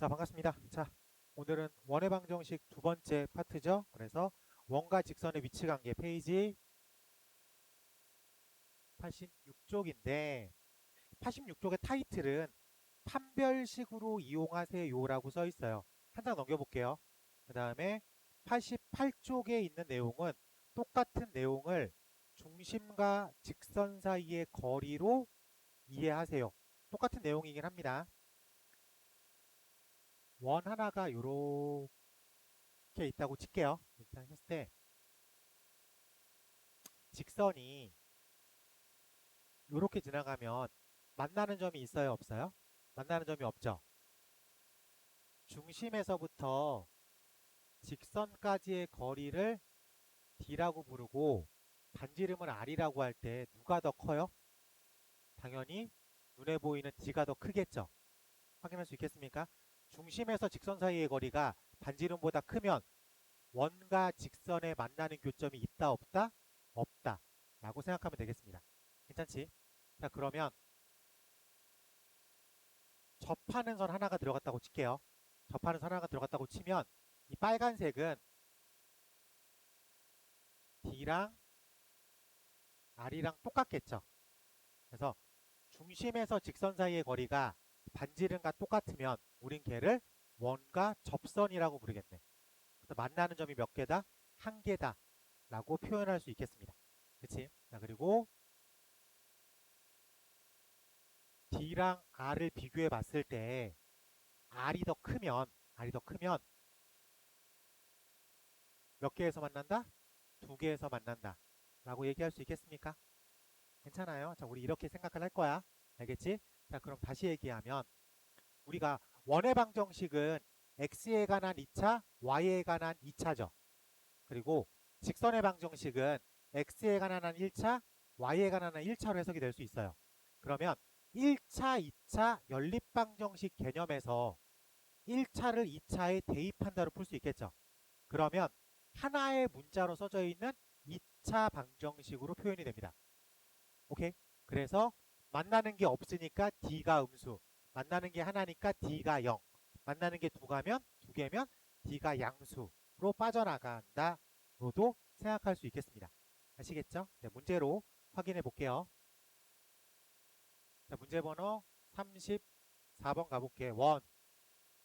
자, 반갑습니다. 자, 오늘은 원의 방정식 두 번째 파트죠. 그래서 원과 직선의 위치 관계 페이지 86쪽인데 86쪽의 타이틀은 판별식으로 이용하세요라고 써 있어요. 한 장 넘겨볼게요. 그 다음에 88쪽에 있는 내용은 똑같은 내용을 중심과 직선 사이의 거리로 이해하세요. 똑같은 내용이긴 합니다. 원 하나가 요렇게 있다고 칠게요. 일단 했을 때 직선이 요렇게 지나가면 만나는 점이 있어요, 없어요? 만나는 점이 없죠. 중심에서부터 직선까지의 거리를 D라고 부르고 반지름을 R이라고 할 때 누가 더 커요? 당연히 눈에 보이는 D가 더 크겠죠. 확인할 수 있겠습니까? 중심에서 직선 사이의 거리가 반지름보다 크면 원과 직선에 만나는 교점이 있다 없다? 없다 라고 생각하면 되겠습니다. 괜찮지? 자, 그러면 접하는 선 하나가 들어갔다고 칠게요. 접하는 선 하나가 들어갔다고 치면 이 빨간색은 D랑 R이랑 똑같겠죠. 그래서 중심에서 직선 사이의 거리가 반지름과 똑같으면 우린 걔를 원과 접선이라고 부르겠네. 그래서 만나는 점이 몇 개다? 한 개다 라고 표현할 수 있겠습니다. 그치? 자, 그리고 D랑 R을 비교해 봤을 때 R이 더 크면 몇 개에서 만난다? 두 개에서 만난다 라고 얘기할 수 있겠습니까? 괜찮아요. 자, 우리 이렇게 생각을 할 거야. 알겠지? 자, 그럼 다시 얘기하면 우리가 원의 방정식은 x에 관한 2차, y에 관한 2차죠. 그리고 직선의 방정식은 x에 관한 한 1차, y에 관한 한 1차로 해석이 될 수 있어요. 그러면 1차, 2차 연립방정식 개념에서 1차를 2차에 대입한다로 풀 수 있겠죠. 그러면 하나의 문자로 써져 있는 2차 방정식으로 표현이 됩니다. 오케이? 그래서 만나는 게 없으니까 D가 음수, 만나는 게 하나니까 D가 0, 만나는 게 두 개면 D가 양수로 빠져나간다로도 생각할 수 있겠습니다. 아시겠죠? 네, 문제로 확인해 볼게요. 자, 문제 번호 34번 가볼게요. 원,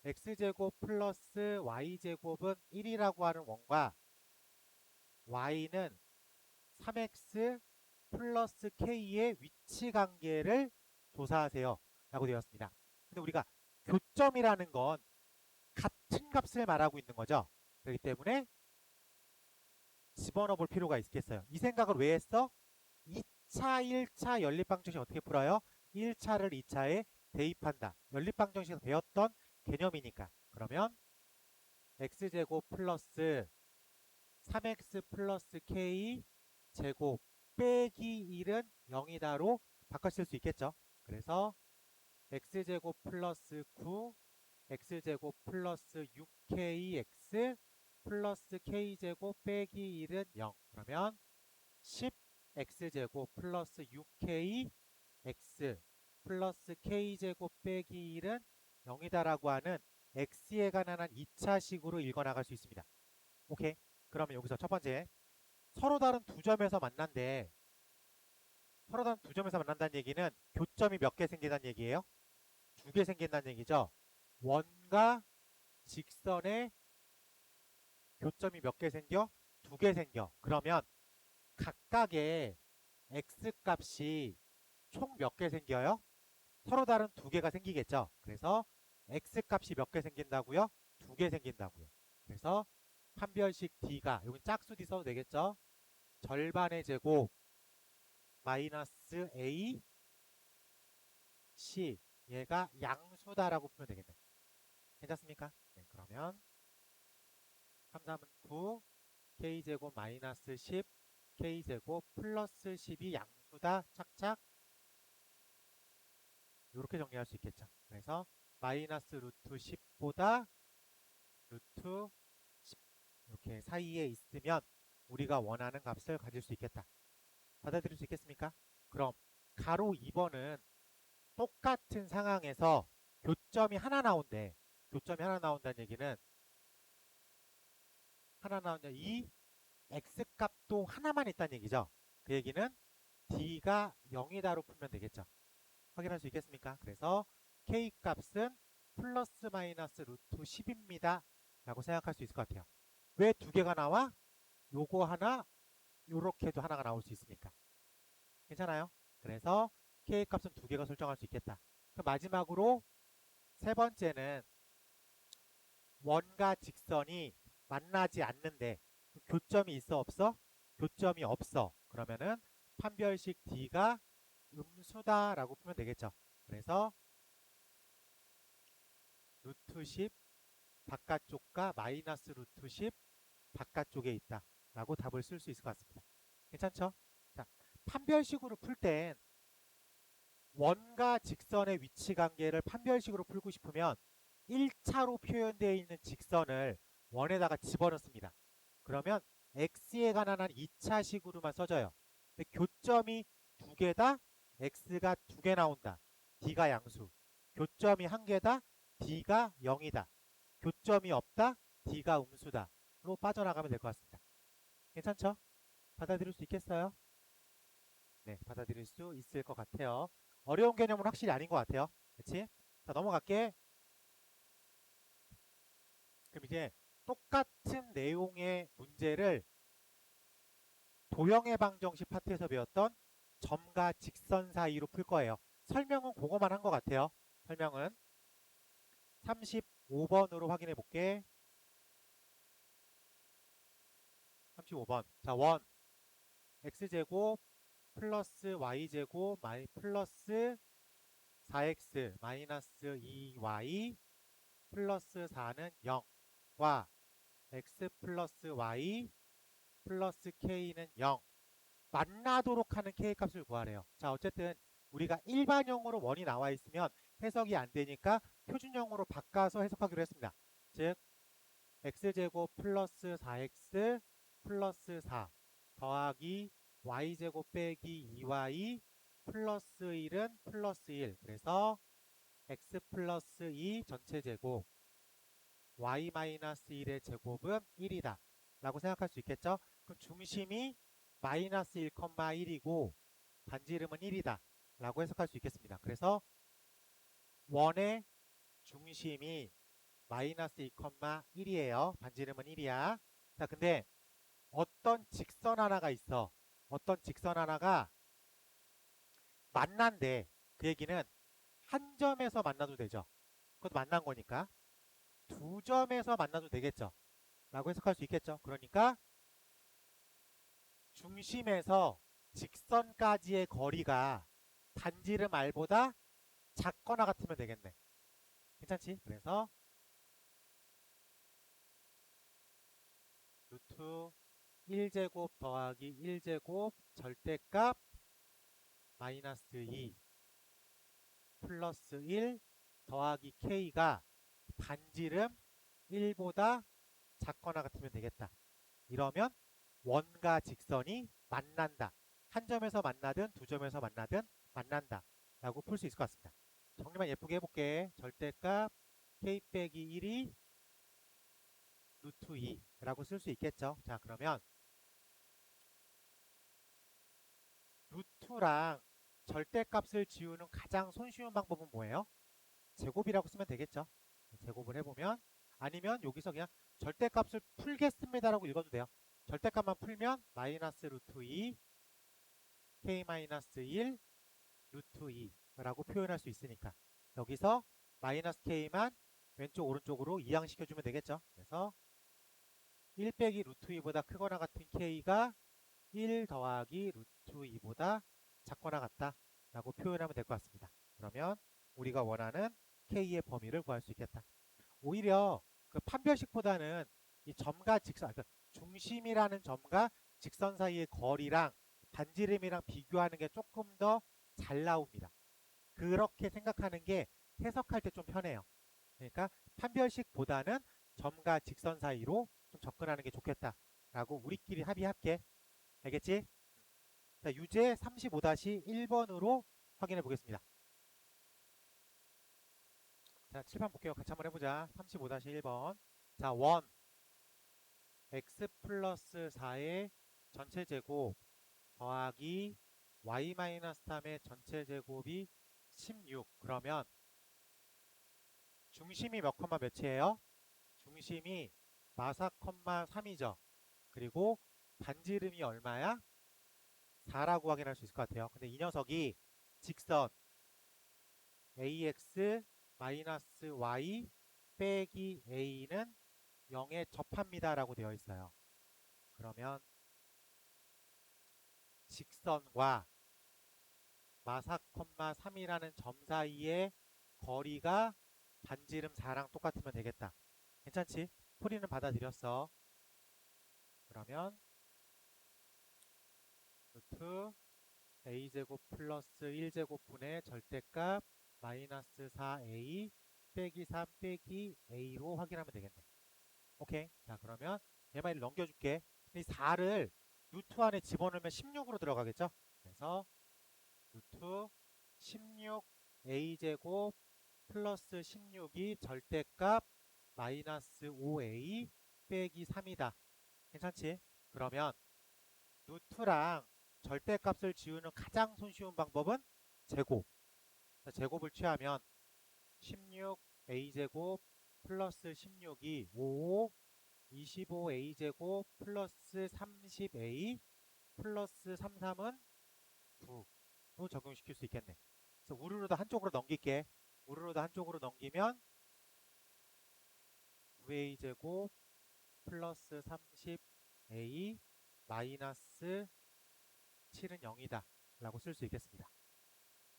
x제곱 플러스 y제곱은 1이라고 하는 원과 y는 3x 플러스 k의 위치 관계를 조사하세요 라고 되었습니다. 근데 우리가 교점이라는 건 같은 값을 말하고 있는 거죠. 그렇기 때문에 집어넣어 볼 필요가 있겠어요. 이 생각을 왜 했어? 2차, 1차 연립방정식 어떻게 풀어요? 1차를 2차에 대입한다. 연립방정식에서 배웠던 개념이니까. 그러면 x제곱 플러스 3x 플러스 k 제곱 빼기 1은 0이다로 바꿔 쓸 수 있겠죠. 그래서 x제곱 플러스 9 x제곱 플러스 6kx 플러스 k제곱 빼기 1은 0. 그러면 10 x제곱 플러스 6k x 플러스 k제곱 빼기 1은 0이다라고 하는 x에 관한 한 2차식으로 읽어나갈 수 있습니다. 오케이? 그러면 여기서 첫 번째, 서로 다른 두 점에서 만난대. 서로 다른 두 점에서 만난다는 얘기는 교점이 몇 개 생긴다는 얘기예요? 두 개 생긴다는 얘기죠. 원과 직선의 교점이 몇 개 생겨? 두 개 생겨. 그러면 각각의 x 값이 총 몇 개 생겨요? 서로 다른 두 개가 생기겠죠. 그래서 x 값이 몇 개 생긴다고요? 두 개 생긴다고요. 그래서 판별식 d가, 여기 짝수 d 써도 되겠죠? 절반의 제곱 마이너스 a c, 얘가 양수다라고 풀면 되겠네. 괜찮습니까? 네, 그러면 3, 3은 9, k제곱 마이너스 10, k제곱 플러스 10이 양수다. 착착. 이렇게 정리할 수 있겠죠. 그래서 마이너스 루트 10보다 루트 10 이렇게 사이에 있으면 우리가 원하는 값을 가질 수 있겠다. 받아들일 수 있겠습니까? 그럼 가로 2번은 똑같은 상황에서 교점이 하나 나온대. 교점이 하나 나온다는 얘기는 하나 나온다. 이 x값도 하나만 있다는 얘기죠. 그 얘기는 d가 0이다로 풀면 되겠죠. 확인할 수 있겠습니까? 그래서 k값은 플러스 마이너스 루트 10입니다. 라고 생각할 수 있을 것 같아요. 왜 두 개가 나와? 요거 하나, 요렇게도 하나가 나올 수 있으니까. 괜찮아요? 그래서 k값은 두 개가 설정할 수 있겠다. 그럼 마지막으로 세 번째는 원과 직선이 만나지 않는데 교점이 있어 없어? 교점이 없어. 그러면은 판별식 d가 음수다라고 풀면 되겠죠. 그래서 루트 10 바깥쪽과 마이너스 루트 10 바깥쪽에 있다 라고 답을 쓸 수 있을 것 같습니다. 괜찮죠? 자, 판별식으로 풀 땐 원과 직선의 위치 관계를 판별식으로 풀고 싶으면 1차로 표현되어 있는 직선을 원에다가 집어넣습니다. 그러면 x에 관한 한 2차식으로만 써져요. 근데 교점이 두 개다, x가 두 개 나온다. d가 양수. 교점이 한 개다, d가 0이다. 교점이 없다, d가 음수다. 로 빠져나가면 될 것 같습니다. 괜찮죠? 받아들일 수 있겠어요? 네, 받아들일 수 있을 것 같아요. 어려운 개념은 확실히 아닌 것 같아요. 그치? 자, 넘어갈게. 그럼 이제 똑같은 내용의 문제를 도형의 방정식 파트에서 배웠던 점과 직선 사이로 풀 거예요. 설명은 그거만 한 것 같아요. 설명은 35번으로 확인해 볼게. 35번. 자, 원 x제곱 플러스 y제곱 플러스 4x 마이너스 2y 플러스 4는 0과 x 플러스 y 플러스 k는 0 만나도록 하는 k값을 구하래요. 자, 어쨌든 우리가 일반형으로 원이 나와 있으면 해석이 안 되니까 표준형으로 바꿔서 해석하기로 했습니다. 즉 x제곱 플러스 4x 플러스 4 더하기 y제곱 빼기 2y 플러스 1은 플러스 1 그래서 x 플러스 2 전체 제곱 y 마이너스 1의 제곱은 1이다 라고 생각할 수 있겠죠. 그럼 중심이 마이너스 1,1이고 반지름은 1이다 라고 해석할 수 있겠습니다. 그래서 원의 중심이 마이너스 2,1이에요. 반지름은 1이야. 자, 근데 어떤 직선 하나가 있어. 어떤 직선 하나가 만난대. 그 얘기는 한 점에서 만나도 되죠. 그것도 만난 거니까. 두 점에서 만나도 되겠죠. 라고 해석할 수 있겠죠. 그러니까 중심에서 직선까지의 거리가 반지름 r보다 작거나 같으면 되겠네. 괜찮지? 그래서 루트 1제곱 더하기 1제곱 절대값 마이너스 2 플러스 1 더하기 k가 반지름 1보다 작거나 같으면 되겠다. 이러면 원과 직선이 만난다. 한 점에서 만나든 두 점에서 만나든 만난다. 라고 풀 수 있을 것 같습니다. 정리만 예쁘게 해볼게. 절대값 k 빼기 1이 루트 2라고 쓸 수 있겠죠. 자, 그러면 루트랑 절대값을 지우는 가장 손쉬운 방법은 뭐예요? 제곱이라고 쓰면 되겠죠. 제곱을 해보면 아니면 여기서 그냥 절대값을 풀겠습니다라고 읽어도 돼요. 절대값만 풀면 마이너스 루트 2 k 마이너스 1 루트 2라고 표현할 수 있으니까 여기서 마이너스 k만 왼쪽 오른쪽으로 이항시켜주면 되겠죠. 그래서 1 빼기 루트 2보다 크거나 같은 k가 1 더하기 루트 2보다 작거나 같다 라고 표현하면 될 것 같습니다. 그러면 우리가 원하는 k의 범위를 구할 수 있겠다. 오히려 그 판별식보다는 이 점과 직선, 그러니까 중심이라는 점과 직선 사이의 거리랑 반지름이랑 비교하는 게 조금 더 잘 나옵니다. 그렇게 생각하는 게 해석할 때 좀 편해요. 그러니까 판별식보다는 점과 직선 사이로 좀 접근하는 게 좋겠다라고 우리끼리 합의할게. 알겠지? 자, 유제 35-1번으로 확인해 보겠습니다. 자, 7번 볼게요. 같이 한번 해보자. 35-1번. 자, 1. x 플러스 4의 전체 제곱 더하기 y 마이너스 3의 전체 제곱이 16. 그러면 중심이 몇 컴마 몇이에요? 중심이 마사 컴마 3이죠. 그리고 반지름이 얼마야? 4라고 확인할 수 있을 것 같아요. 근데 이 녀석이 직선 ax 마이너스 y 빼기 a는 0에 접합니다 라고 되어 있어요. 그러면 직선과 마사 컴마 3이라는 점 사이의 거리가 반지름 4랑 똑같으면 되겠다. 괜찮지? 풀이는 받아들였어. 그러면 루트 a제곱 플러스 1제곱분의 절대값 마이너스 4a 빼기 3 빼기 a로 확인하면 되겠네. 오케이. 자, 그러면 얘만 넘겨줄게. 이 4를 루트 안에 집어넣으면 16으로 들어가겠죠? 그래서 루트 16a제곱 플러스 16이 절대값 마이너스 5a 빼기 3이다. 괜찮지? 그러면 루트랑 절대값을 지우는 가장 손쉬운 방법은 제곱. 자, 제곱을 취하면 16a제곱 플러스 16이 5, 25a제곱 플러스 30a 플러스 33은 9로 적용시킬 수 있겠네. 그래서 우르르도 한쪽으로 넘길게. 우르르도 한쪽으로 넘기면 9a제곱 플러스 30a 마이너스 7은 0이다 라고 쓸 수 있겠습니다.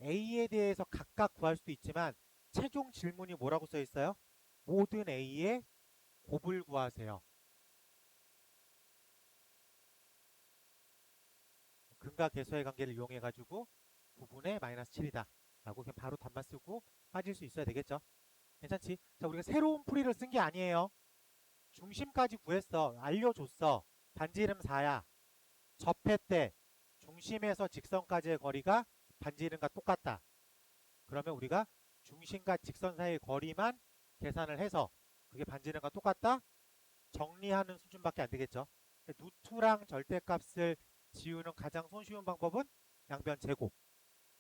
a에 대해서 각각 구할 수도 있지만 최종 질문이 뭐라고 써 있어요? 모든 a의 곱을 구하세요. 근과 계수의 관계를 이용해 가지고 9분의 마이너스 7이다 라고 그냥 바로 답만 쓰고 빠질 수 있어야 되겠죠. 괜찮지? 자, 우리가 새로운 풀이를 쓴 게 아니에요. 중심까지 구했어. 알려줬어. 반지름 4야. 접했대. 중심에서 직선까지의 거리가 반지름과 똑같다. 그러면 우리가 중심과 직선 사이의 거리만 계산을 해서 그게 반지름과 똑같다? 정리하는 수준밖에 안 되겠죠. 루트랑 절대값을 지우는 가장 손쉬운 방법은 양변 제곱.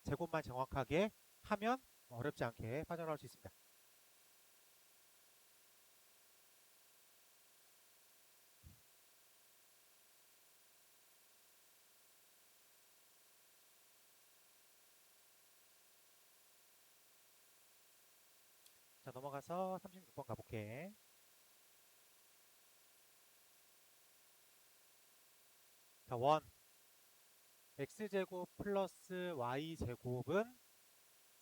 제곱만 정확하게 하면 어렵지 않게 빠져나올 수 있습니다. 자, 넘어가서 36번 가볼게. 자, 1. x제곱 플러스 y제곱은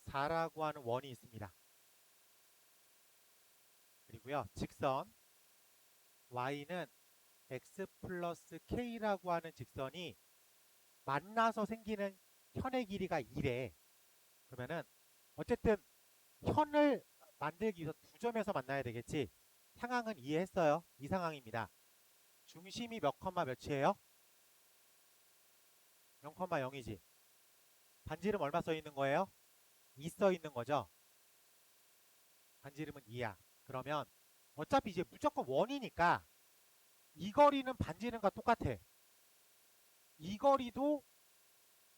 4라고 하는 원이 있습니다. 그리고요, 직선 y는 x 플러스 k라고 하는 직선이 만나서 생기는 현의 길이가 2래. 그러면은 어쨌든 현을 만들기 위해서 두 점에서 만나야 되겠지. 상황은 이해했어요. 이 상황입니다. 중심이 몇 컴마 몇이에요? 0,0이지. 반지름 얼마 써 있는 거예요? 2 써 있는 거죠. 반지름은 2야. 그러면 어차피 이제 무조건 원이니까 이 거리는 반지름과 똑같아. 이 거리도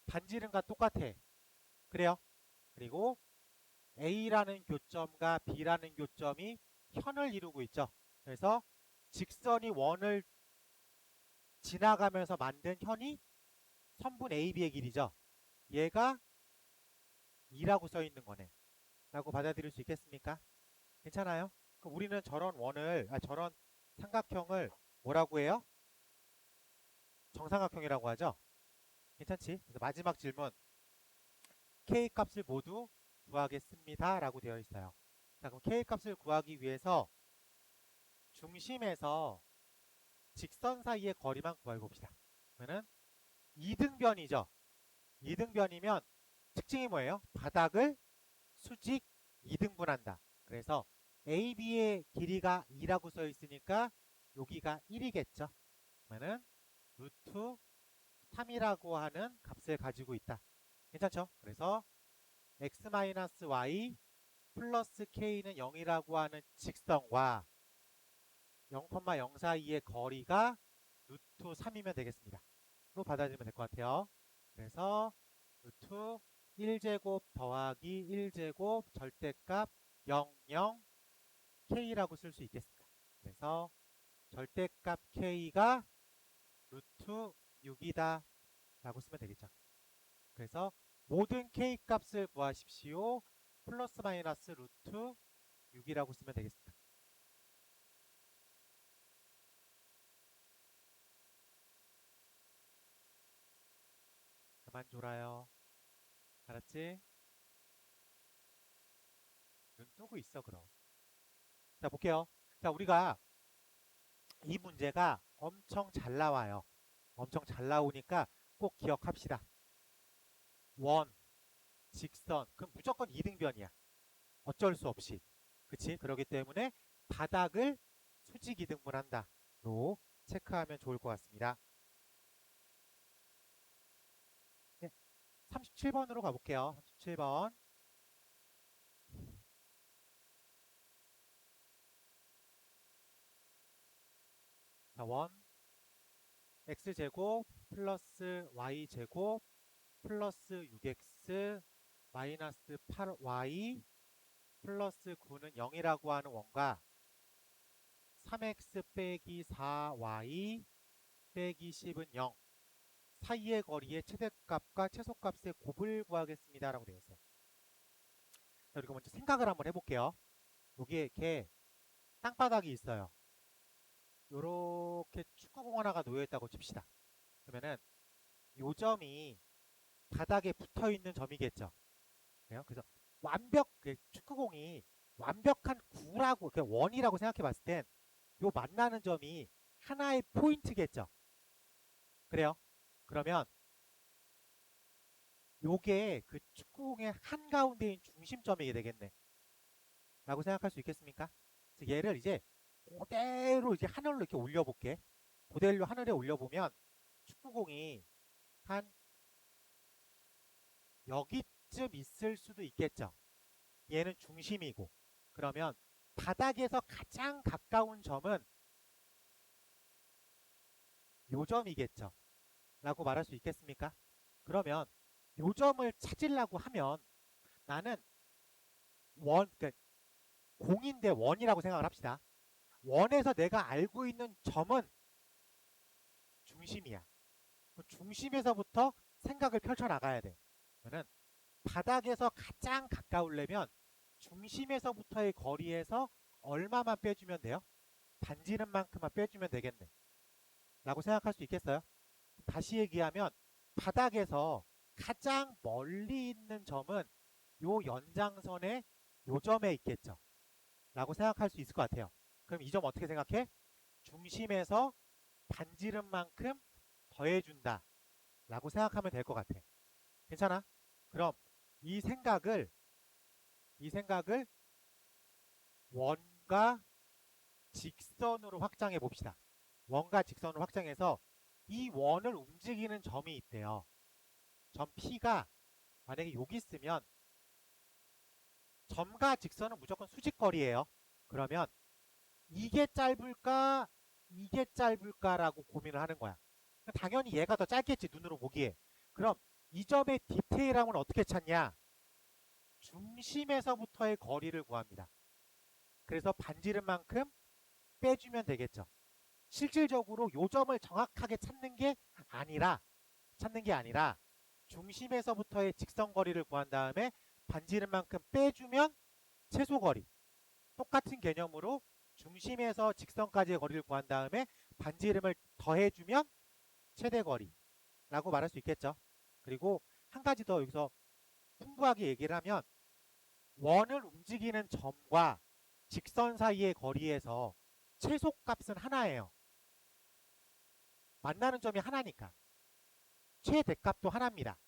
반지름과 똑같아. 그래요? 그리고 A라는 교점과 B라는 교점이 현을 이루고 있죠. 그래서 직선이 원을 지나가면서 만든 현이 선분 AB의 길이죠. 얘가 2라고 써 있는 거네. 라고 받아들일 수 있겠습니까? 괜찮아요? 그럼 우리는 저런 삼각형을 뭐라고 해요? 정삼각형이라고 하죠? 괜찮지? 그래서 마지막 질문. K 값을 모두 구하겠습니다. 라고 되어 있어요. 자, 그럼 K 값을 구하기 위해서 중심에서 직선 사이의 거리만 구해봅시다. 그러면은 2등변이죠. 2등변이면 특징이 뭐예요? 바닥을 수직 2등분한다. 그래서 AB의 길이가 2라고 써 있으니까 여기가 1이겠죠. 그러면은 루트 3이라고 하는 값을 가지고 있다. 괜찮죠? 그래서 x-y 플러스 k는 0이라고 하는 직선과 0,0 사이의 거리가 루트 3이면 되겠습니다. 로 받아들이면 될 것 같아요. 그래서 루트 1제곱 더하기 1제곱 절대값 0, 0 k라고 쓸 수 있겠습니다. 그래서 절대값 k가 루트 6이다 라고 쓰면 되겠죠. 그래서 모든 k 값을 구하십시오. 플러스 마이너스 루트 6이라고 쓰면 되겠습니다. 그만 졸아요. 알았지? 눈 뜨고 있어 그럼. 자 볼게요. 자 우리가 이 문제가 엄청 잘 나와요. 엄청 잘 나오니까 꼭 기억합시다. 원, 직선, 그럼 무조건 이등변이야. 어쩔 수 없이. 그치? 그렇기 때문에 바닥을 수직 이등분한다. 로 체크하면 좋을 것 같습니다. 네, 37번으로 가볼게요. 37번. 자, 원, x제곱 플러스 y제곱 플러스 6x 마이너스 8y 플러스 9는 0이라고 하는 원과 3x 빼기 4y 빼기 10은 0 사이의 거리의 최대값과 최소값의 곱을 구하겠습니다 라고 되어 있어요. 자, 우리가 먼저 생각을 한번 해볼게요. 여기에 이렇게 땅바닥이 있어요. 요렇게 축구공 하나가 놓여있다고 칩시다. 그러면은 요 점이 바닥에 붙어있는 점이겠죠. 그래서 축구공이 완벽한 구라고, 원이라고 생각해 봤을 땐 요 만나는 점이 하나의 포인트겠죠. 그래요. 그러면 요게 그 축구공의 한가운데인 중심점이 되겠네. 라고 생각할 수 있겠습니까? 그래서 얘를 이제 그대로 이제 하늘로 이렇게 올려볼게. 그대로 하늘에 올려보면 축구공이 한 여기쯤 있을 수도 있겠죠. 얘는 중심이고. 그러면 바닥에서 가장 가까운 점은 요 점이겠죠. 라고 말할 수 있겠습니까? 그러면 요 점을 찾으려고 하면 나는 그러니까 공인데 원이라고 생각을 합시다. 원에서 내가 알고 있는 점은 중심이야. 중심에서부터 생각을 펼쳐나가야 돼. 그러면 바닥에서 가장 가까우려면 중심에서부터의 거리에서 얼마만 빼주면 돼요? 반지름 만큼만 빼주면 되겠네. 라고 생각할 수 있겠어요? 다시 얘기하면 바닥에서 가장 멀리 있는 점은 요 연장선의 요 점에 있겠죠. 라고 생각할 수 있을 것 같아요. 그럼 이 점 어떻게 생각해? 중심에서 반지름만큼 더해준다. 라고 생각하면 될 것 같아. 괜찮아? 그럼 이 생각을 원과 직선으로 확장해 봅시다. 원과 직선으로 확장해서 이 원을 움직이는 점이 있대요. 점 P가 만약에 여기 있으면 점과 직선은 무조건 수직거리예요. 그러면 이게 짧을까 이게 짧을까라고 고민을 하는 거야. 당연히 얘가 더 짧겠지 눈으로 보기에. 그럼 이 점의 디테일함을 어떻게 찾냐? 중심에서부터의 거리를 구합니다. 그래서 반지름만큼 빼주면 되겠죠. 실질적으로 요 점을 정확하게 찾는 게 아니라 중심에서부터의 직선거리를 구한 다음에 반지름만큼 빼주면 최소거리. 똑같은 개념으로 중심에서 직선까지의 거리를 구한 다음에 반지름을 더해주면 최대거리라고 말할 수 있겠죠. 그리고 한 가지 더 여기서 풍부하게 얘기를 하면 원을 움직이는 점과 직선 사이의 거리에서 최소값은 하나예요. 만나는 점이 하나니까. 최대값도 하나입니다.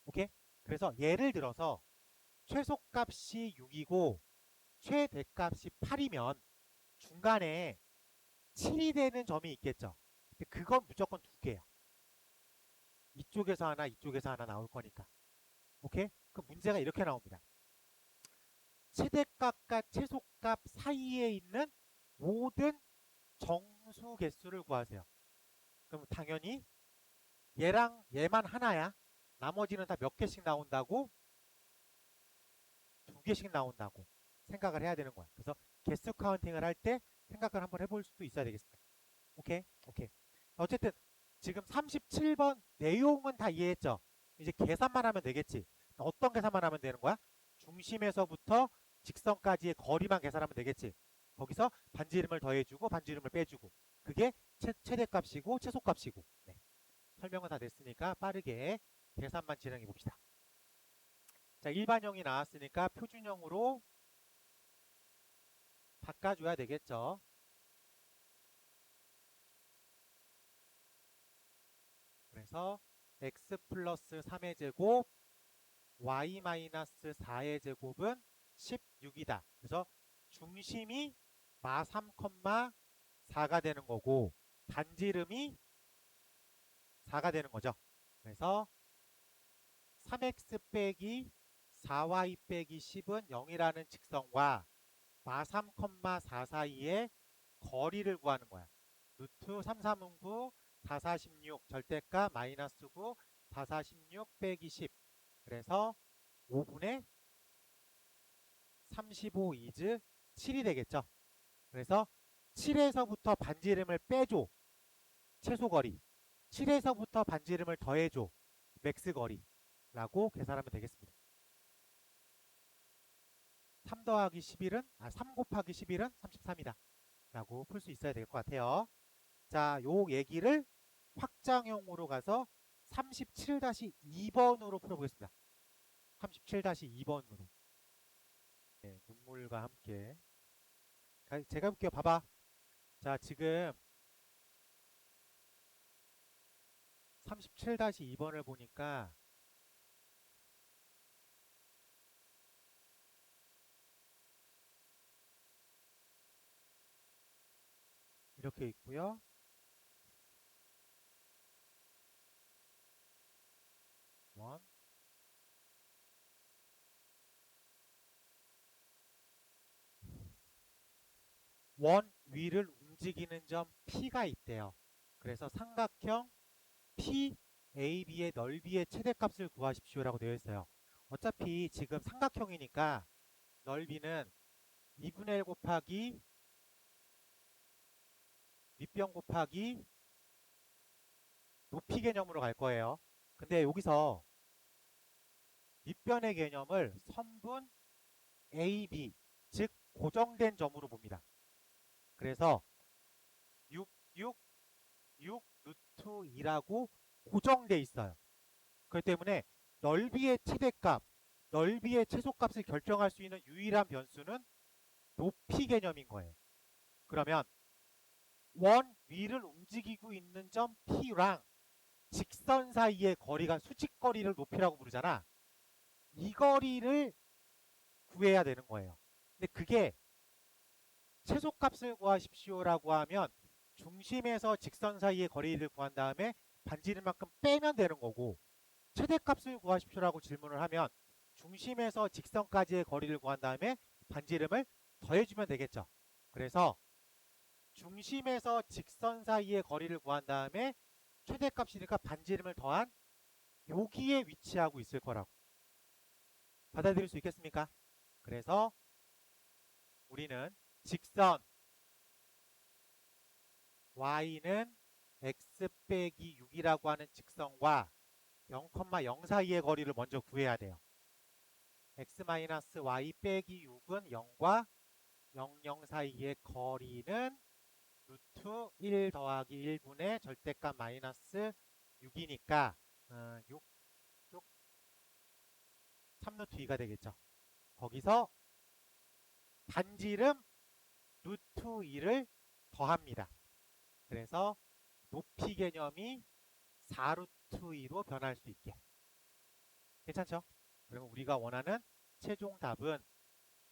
오케이? 그래서 예를 들어서 최소값이 6이고 최대값이 8이면 중간에 7이 되는 점이 있겠죠. 근데 그건 무조건 두 개야. 이쪽에서 하나, 이쪽에서 하나 나올 거니까. 오케이? 그 문제가 이렇게 나옵니다. 최대값과 최소값 사이에 있는 모든 정수 개수를 구하세요. 그럼 당연히 얘랑 얘만 하나야. 나머지는 다 몇 개씩 나온다고? 두 개씩 나온다고 생각을 해야 되는 거야. 그래서 개수 카운팅을 할 때 생각을 한번 해볼 수도 있어야 되겠습니다. 오케이? 오케이. 어쨌든 지금 37번 내용은 다 이해했죠? 이제 계산만 하면 되겠지. 어떤 계산만 하면 되는 거야? 중심에서부터 직선까지의 거리만 계산하면 되겠지. 거기서 반지름을 더해주고 반지름을 빼주고 그게 최대값이고 최소값이고. 네. 설명은 다 됐으니까 빠르게 계산만 진행해 봅시다. 자, 일반형이 나왔으니까 표준형으로 바꿔줘야 되겠죠. 그래서 x 플러스 3의 제곱 y 마이너스 4의 제곱은 16이다. 그래서 중심이 마 3,4가 되는 거고 반지름이 4가 되는 거죠. 그래서 3x 빼기 4y 빼기 10은 0이라는 직선과 마 3,4 사이의 거리를 구하는 거야. 루트 3, 3은 9, 4, 4, 16 절대값 마이너스 9, 4, 4, 16 빼기 10. 그래서 5분의 35 이즈 7이 되겠죠. 그래서 7에서부터 반지름을 빼줘. 최소거리. 7에서부터 반지름을 더해줘. 맥스거리. 라고 계산하면 되겠습니다. 3 더하기 11은 3 곱하기 11은 33이다. 라고 풀 수 있어야 될 것 같아요. 자, 요 얘기를 확장형으로 가서 37-2번으로 풀어보겠습니다. 37-2번으로. 네, 눈물과 함께. 제가 볼게요. 봐봐. 자, 지금 37-2번을 보니까 이렇게 있고요. 원. 원 위를 움직이는 점 P가 있대요. 그래서 삼각형 PAB의 넓이의 최대값을 구하십시오라고 되어 있어요. 어차피 지금 삼각형이니까 넓이는 2분의 1 곱하기 밑변 곱하기 높이 개념으로 갈 거예요. 근데 여기서 밑변의 개념을 선분 AB, 즉 고정된 점으로 봅니다. 그래서 6, 6, 6 루트 2라고 고정돼 있어요. 그렇기 때문에 넓이의 최대값, 넓이의 최소값을 결정할 수 있는 유일한 변수는 높이 개념인 거예요. 그러면 원 위를 움직이고 있는 점 P랑 직선 사이의 거리가 수직거리를 높이라고 부르잖아. 이 거리를 구해야 되는 거예요. 근데 그게 최소값을 구하십시오라고 하면 중심에서 직선 사이의 거리를 구한 다음에 반지름만큼 빼면 되는 거고 최대값을 구하십시오라고 질문을 하면 중심에서 직선까지의 거리를 구한 다음에 반지름을 더해주면 되겠죠. 그래서 중심에서 직선 사이의 거리를 구한 다음에 최대값이니까 반지름을 더한 여기에 위치하고 있을 거라고. 받아들일 수 있겠습니까? 그래서 우리는 직선 y는 x 빼기 6이라고 하는 직선과 0,0 사이의 거리를 먼저 구해야 돼요. x-y 빼기 6은 0과 00 사이의 거리는 루트 1 더하기 1분의 절대값 마이너스 6이니까 6, 3루트 2가 되겠죠. 거기서 반지름 루트 2를 더합니다. 그래서 높이 개념이 4루트 2로 변할 수 있게. 괜찮죠? 그러면 우리가 원하는 최종 답은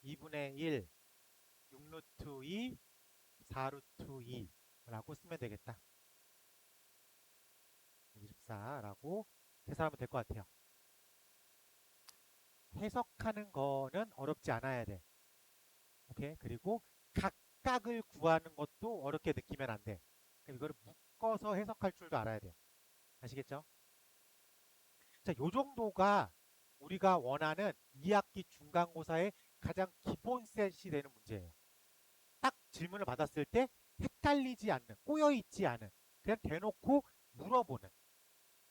2분의 1, 6루트 2, 4루트 2라고 쓰면 되겠다. 24라고 계산하면 될 것 같아요. 해석하는 거는 어렵지 않아야 돼. 오케이. 그리고 각각을 구하는 것도 어렵게 느끼면 안 돼. 그럼 이거를 묶어서 해석할 줄도 알아야 돼요. 아시겠죠? 자, 요 정도가 우리가 원하는 2학기 중간고사의 가장 기본 셋이 되는 문제예요. 딱 질문을 받았을 때 헷갈리지 않는, 꼬여있지 않은, 그냥 대놓고 물어보는.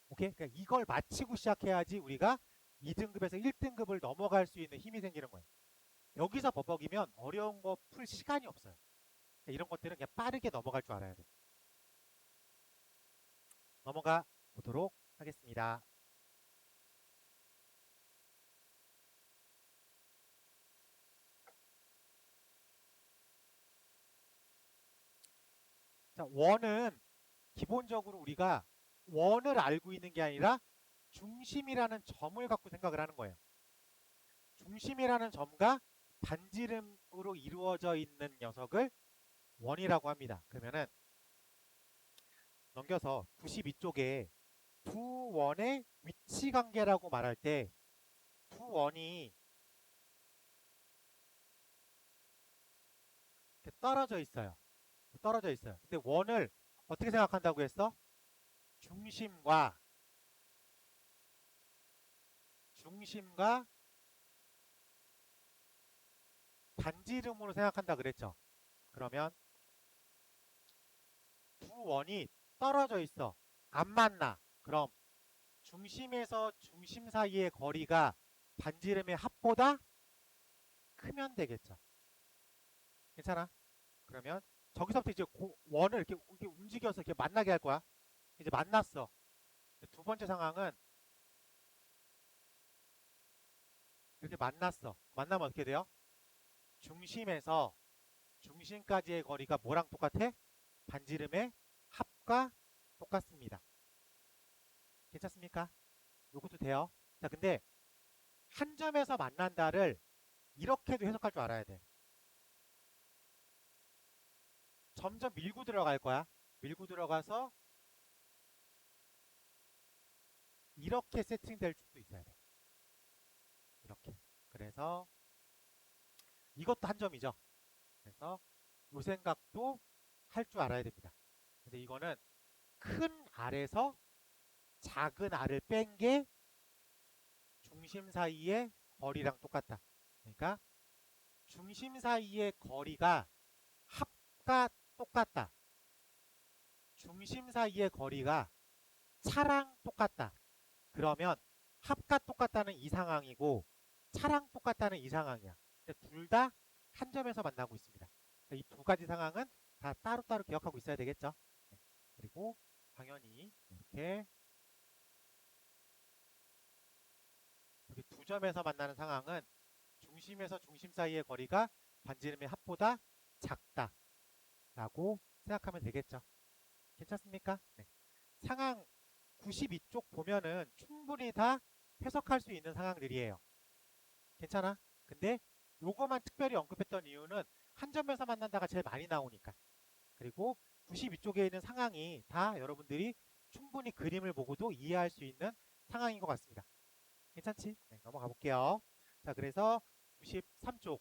오케이? 그러니까 이걸 마치고 시작해야지 우리가 2등급에서 1등급을 넘어갈 수 있는 힘이 생기는 거예요. 여기서 버벅이면 어려운 거 풀 시간이 없어요. 그러니까 이런 것들은 그냥 빠르게 넘어갈 줄 알아야 돼요. 넘어가 보도록 하겠습니다. 자, 원은 기본적으로 우리가 원을 알고 있는 게 아니라 중심이라는 점을 갖고 생각을 하는 거예요. 중심이라는 점과 반지름으로 이루어져 있는 녀석을 원이라고 합니다. 그러면은 넘겨서 92쪽에 두 원의 위치 관계라고 말할 때 두 원이 이렇게 떨어져 있어요. 떨어져 있어요. 근데 원을 어떻게 생각한다고 했어? 중심과 반지름으로 생각한다 그랬죠. 그러면 두 원이 떨어져 있어. 안 만나. 그럼 중심에서 중심 사이의 거리가 반지름의 합보다 크면 되겠죠. 괜찮아? 그러면 저기서부터 이제 원을 이렇게 움직여서 이렇게 만나게 할 거야. 이제 만났어. 두 번째 상황은 이렇게 만났어. 만나면 어떻게 돼요? 중심에서 중심까지의 거리가 뭐랑 똑같아? 반지름의 합과 똑같습니다. 괜찮습니까? 요것도 돼요. 자, 근데 한 점에서 만난다를 이렇게도 해석할 줄 알아야 돼. 점점 밀고 들어갈 거야. 밀고 들어가서 이렇게 세팅될 수도 있어야 돼. 이렇게. 그래서 이것도 한 점이죠. 그래서 요 생각도 할 줄 알아야 됩니다. 그래서 이거는 큰 R에서 작은 R을 뺀 게 중심 사이의 거리랑 똑같다. 그러니까 중심 사이의 거리가 합과 똑같다. 중심 사이의 거리가 차랑 똑같다. 그러면 합과 똑같다는 이 상황이고 차랑 똑같다는 이 상황이야. 둘 다 한 점에서 만나고 있습니다. 이 두 가지 상황은 다 따로따로 기억하고 있어야 되겠죠. 네. 그리고 당연히 이렇게 두 점에서 만나는 상황은 중심에서 중심 사이의 거리가 반지름의 합보다 작다라고 생각하면 되겠죠. 괜찮습니까? 네. 상황 92쪽 보면은 충분히 다 해석할 수 있는 상황들이에요. 괜찮아? 근데 요거만 특별히 언급했던 이유는 한 점에서 만난다가 제일 많이 나오니까. 그리고 92쪽에 있는 상황이 다 여러분들이 충분히 그림을 보고도 이해할 수 있는 상황인 것 같습니다. 괜찮지? 네, 넘어가 볼게요. 자, 그래서 93쪽.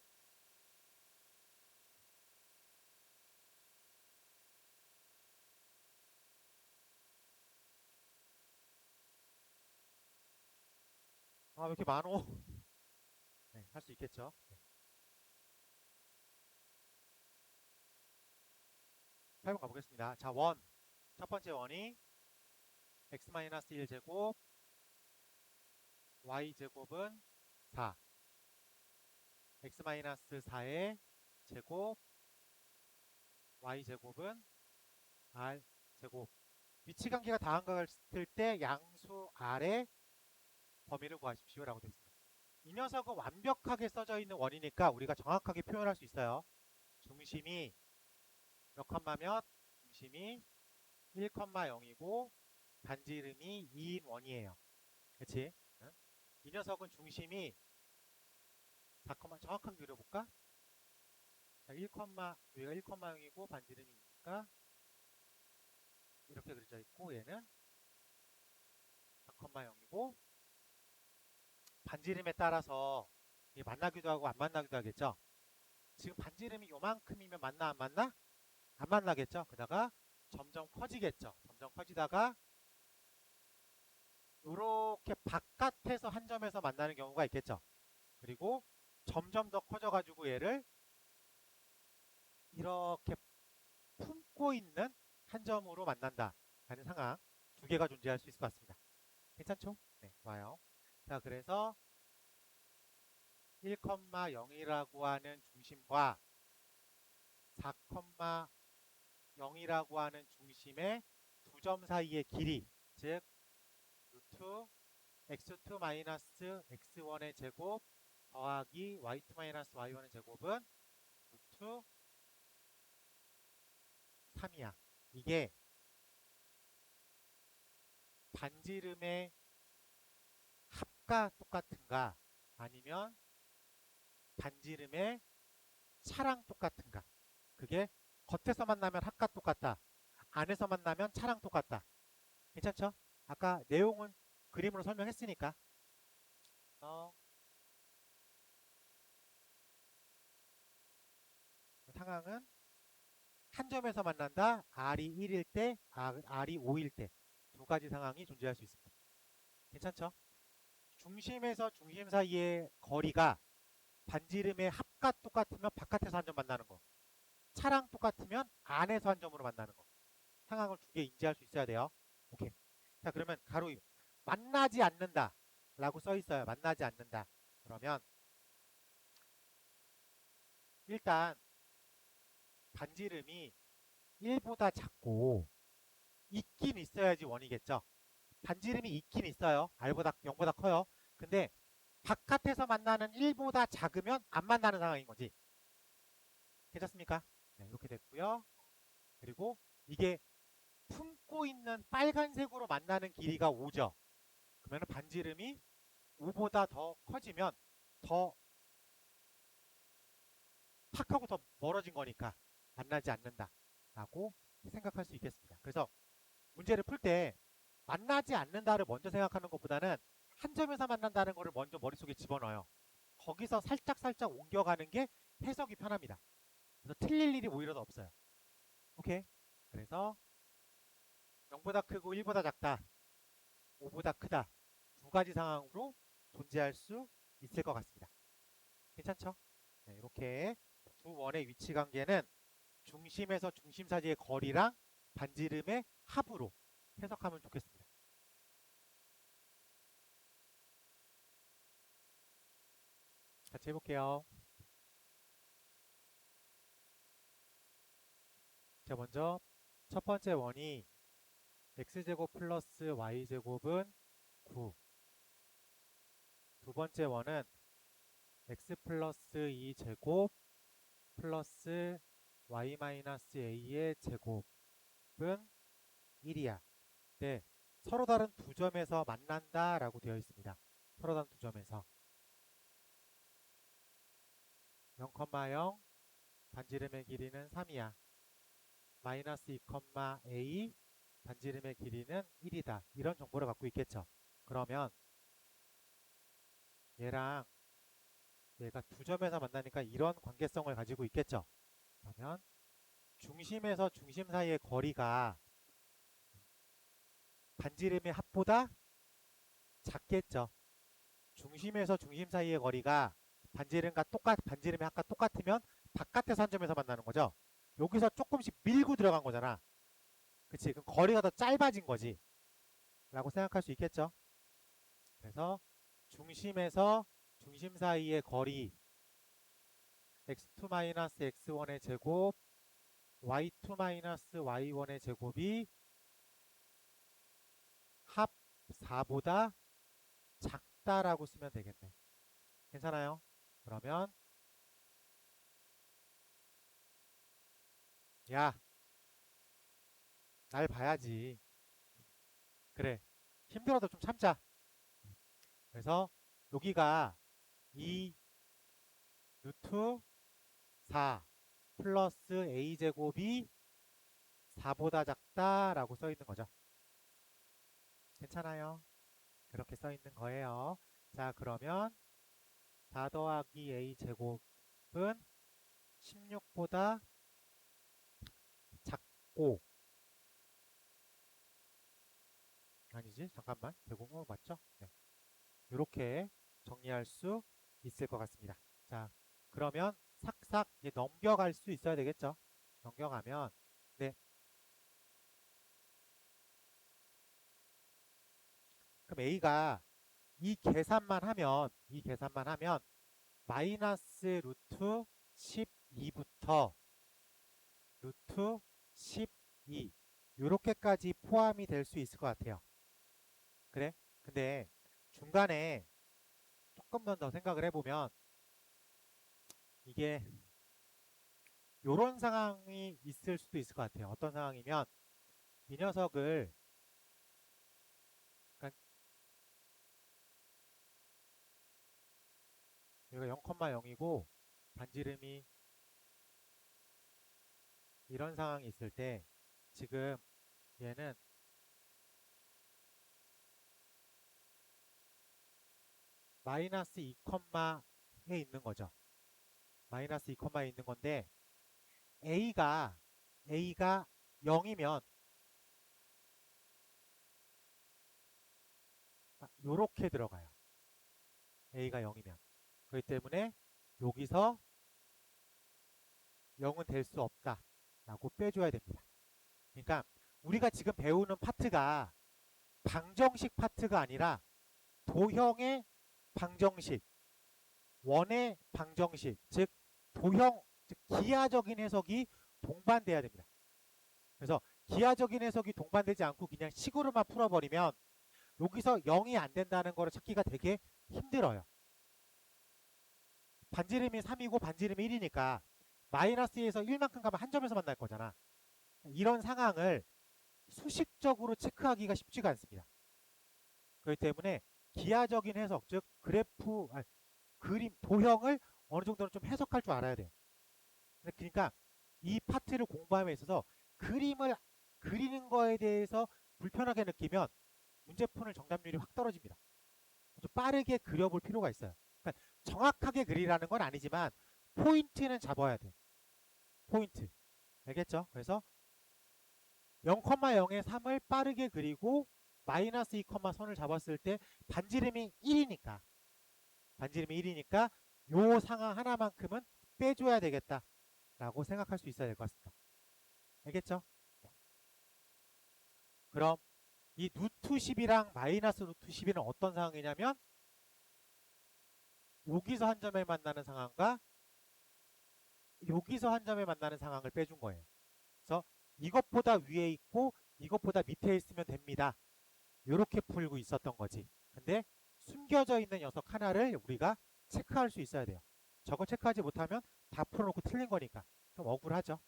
아, 왜 이렇게 많어? 네, 할 수 있겠죠? 네. 8번 가보겠습니다. 자, 원. 첫 번째 원이 x-1제곱 y제곱은 4. x-4의 제곱 y제곱은 r제곱. 위치관계가 다음과 같을 때 양수 R의 범위를 구하십시오 라고 되어 있습니다. 이 녀석은 완벽하게 써져 있는 원이니까 우리가 정확하게 표현할 수 있어요. 중심이 몇 컴마 몇? 중심이 1,0이고 반지름이 2인 원이에요. 그치? 응? 이 녀석은 중심이 4, 정확하게 그려볼까? 자, 1, 여기가 1,0이고 반지름이 2니까 이렇게 그려져 있고 얘는 4,0이고 반지름에 따라서 만나기도 하고 안 만나기도 하겠죠? 지금 반지름이 요만큼이면 맞나 안 맞나? 안 만나겠죠? 그다가 점점 커지겠죠. 점점 커지다가 이렇게 바깥에서 한 점에서 만나는 경우가 있겠죠. 그리고 점점 더 커져가지고 얘를 이렇게 품고 있는 한 점으로 만난다 라는 상황 두 개가 존재할 수 있을 것 같습니다. 괜찮죠? 네, 좋아요. 자, 그래서 1,0이라고 하는 중심과 4,0이라고 하는 중심의 두 점 사이의 길이, 즉 루트 x2 마이너스 x1의 제곱 더하기 y2 마이너스 y1의 제곱은 루트 3이야. 이게 반지름의 합과 똑같은가 아니면 반지름의 차랑 똑같은가. 그게 겉에서 만나면 합과 똑같다. 안에서 만나면 차랑 똑같다. 괜찮죠? 아까 내용은 그림으로 설명했으니까. 상황은 한 점에서 만난다. R이 1일 때, R이 5일 때 두 가지 상황이 존재할 수 있습니다. 괜찮죠? 중심에서 중심 사이의 거리가 반지름의 합과 똑같으면 바깥에서 한 점 만나는 거. 차랑 똑같으면 안에서 한 점으로 만나는 거. 상황을 두 개 인지할 수 있어야 돼요. 오케이. 자, 그러면 가로 만나지 않는다 라고 써 있어요. 만나지 않는다. 그러면 일단 반지름이 1보다 작고 있긴 있어야지 원이겠죠. 반지름이 있긴 있어요. R보다 0보다 커요. 근데 바깥에서 만나는 1보다 작으면 안 만나는 상황인 거지. 괜찮습니까? 네, 이렇게 됐고요. 그리고 이게 품고 있는 빨간색으로 만나는 길이가 5죠. 그러면 반지름이 5보다 더 커지면 더 팍 하고 더 멀어진 거니까 만나지 않는다 라고 생각할 수 있겠습니다. 그래서 문제를 풀 때 만나지 않는다를 먼저 생각하는 것보다는 한 점에서 만난다는 거를 먼저 머릿속에 집어넣어요. 거기서 살짝 옮겨가는 게 해석이 편합니다. 그래서 틀릴 일이 오히려 더 없어요. 오케이. 그래서 0보다 크고 1보다 작다, 5보다 크다 두 가지 상황으로 존재할 수 있을 것 같습니다. 괜찮죠? 네, 이렇게 두 원의 위치 관계는 중심에서 중심 사이의 거리랑 반지름의 합으로 해석하면 좋겠습니다. 같이 해볼게요. 자, 먼저 첫 번째 원이 x제곱 플러스 y제곱은 9. 두 번째 원은 x 플러스 2제곱 플러스 y 마이너스 a의 제곱은 1이야. 네, 서로 다른 두 점에서 만난다 라고 되어 있습니다. 서로 다른 두 점에서 0,0 반지름의 길이는 3이야. 마이너스 2,a 반지름의 길이는 1이다. 이런 정보를 갖고 있겠죠. 그러면 얘랑 얘가 두 점에서 만나니까 이런 관계성을 가지고 있겠죠. 그러면 중심에서 중심 사이의 거리가 반지름의 합보다 작겠죠. 중심에서 중심 사이의 거리가 반지름의 합과 똑같으면 바깥에서 한 점에서 만나는 거죠. 여기서 조금씩 밀고 들어간 거잖아. 그치? 그럼 거리가 더 짧아진 거지. 라고 생각할 수 있겠죠. 그래서 중심에서 중심 사이의 거리 x2-x1의 제곱 y2-y1의 제곱이 합 4보다 작다라고 쓰면 되겠네. 괜찮아요? 그러면 야, 날 봐야지. 그래. 힘들어도 좀 참자. 그래서 여기가 2 루트 4 플러스 a제곱이 4보다 작다라고 써 있는 거죠. 괜찮아요? 그렇게 써 있는 거예요. 자, 그러면 4 더하기 a제곱은 16보다 작고 아니지 잠깐만 대공호 맞죠? 네. 이렇게 정리할 수 있을 것 같습니다. 자 그러면 삭삭 이제 넘겨갈 수 있어야 되겠죠? 넘겨가면 네 그럼 A가 이 계산만 하면 마이너스 루트 12부터 루트 12 요렇게까지 포함이 될 수 있을 것 같아요. 그래? 근데 중간에 조금만 더 생각을 해보면 이게 요런 상황이 있을 수도 있을 것 같아요. 어떤 상황이면 이 녀석을 그러니까 여기가 0,0이고 반지름이 이런 상황이 있을 때 지금 얘는 마이너스 2에 있는 거죠. 마이너스 2에 있는 건데 A가 0이면 요렇게 들어가요. A가 0이면. 그렇기 때문에 여기서 0은 될 수 없다 라고 빼줘야 됩니다. 그러니까 우리가 지금 배우는 파트가 방정식 파트가 아니라 도형의 방정식, 원의 방정식, 즉 도형, 즉 기하적인 해석이 동반돼야 됩니다. 그래서 기하적인 해석이 동반되지 않고 그냥 식으로만 풀어버리면 여기서 0이 안 된다는 거를 찾기가 되게 힘들어요. 반지름이 3이고 반지름이 1이니까 마이너스에서 1만큼 가면 한 점에서 만날 거잖아. 이런 상황을 수식적으로 체크하기가 쉽지가 않습니다. 그렇기 때문에 기하적인 해석, 즉 그래프, 그림, 도형을 어느 정도는 좀 해석할 줄 알아야 돼요. 그러니까 이 파트를 공부함에 있어서 그림을 그리는 거에 대해서 불편하게 느끼면 문제 푸는 정답률이 확 떨어집니다. 좀 빠르게 그려볼 필요가 있어요. 그러니까 정확하게 그리라는 건 아니지만 포인트는 잡아야 돼. 포인트. 알겠죠? 그래서 0,0의 3을 빠르게 그리고 마이너스 2, 선을 잡았을 때 반지름이 1이니까 요 상황 하나만큼은 빼줘야 되겠다 라고 생각할 수 있어야 될 것 같습니다. 알겠죠? 네. 그럼 이 루트 10이랑 마이너스 루트 12는 어떤 상황이냐면 여기서 한 점에 만나는 상황과 여기서 한 점에 만나는 상황을 빼준 거예요. 그래서 이것보다 위에 있고 이것보다 밑에 있으면 됩니다. 이렇게 풀고 있었던 거지. 근데 숨겨져 있는 녀석 하나를 우리가 체크할 수 있어야 돼요. 저거 체크하지 못하면 다 풀어놓고 틀린 거니까 좀 억울하죠.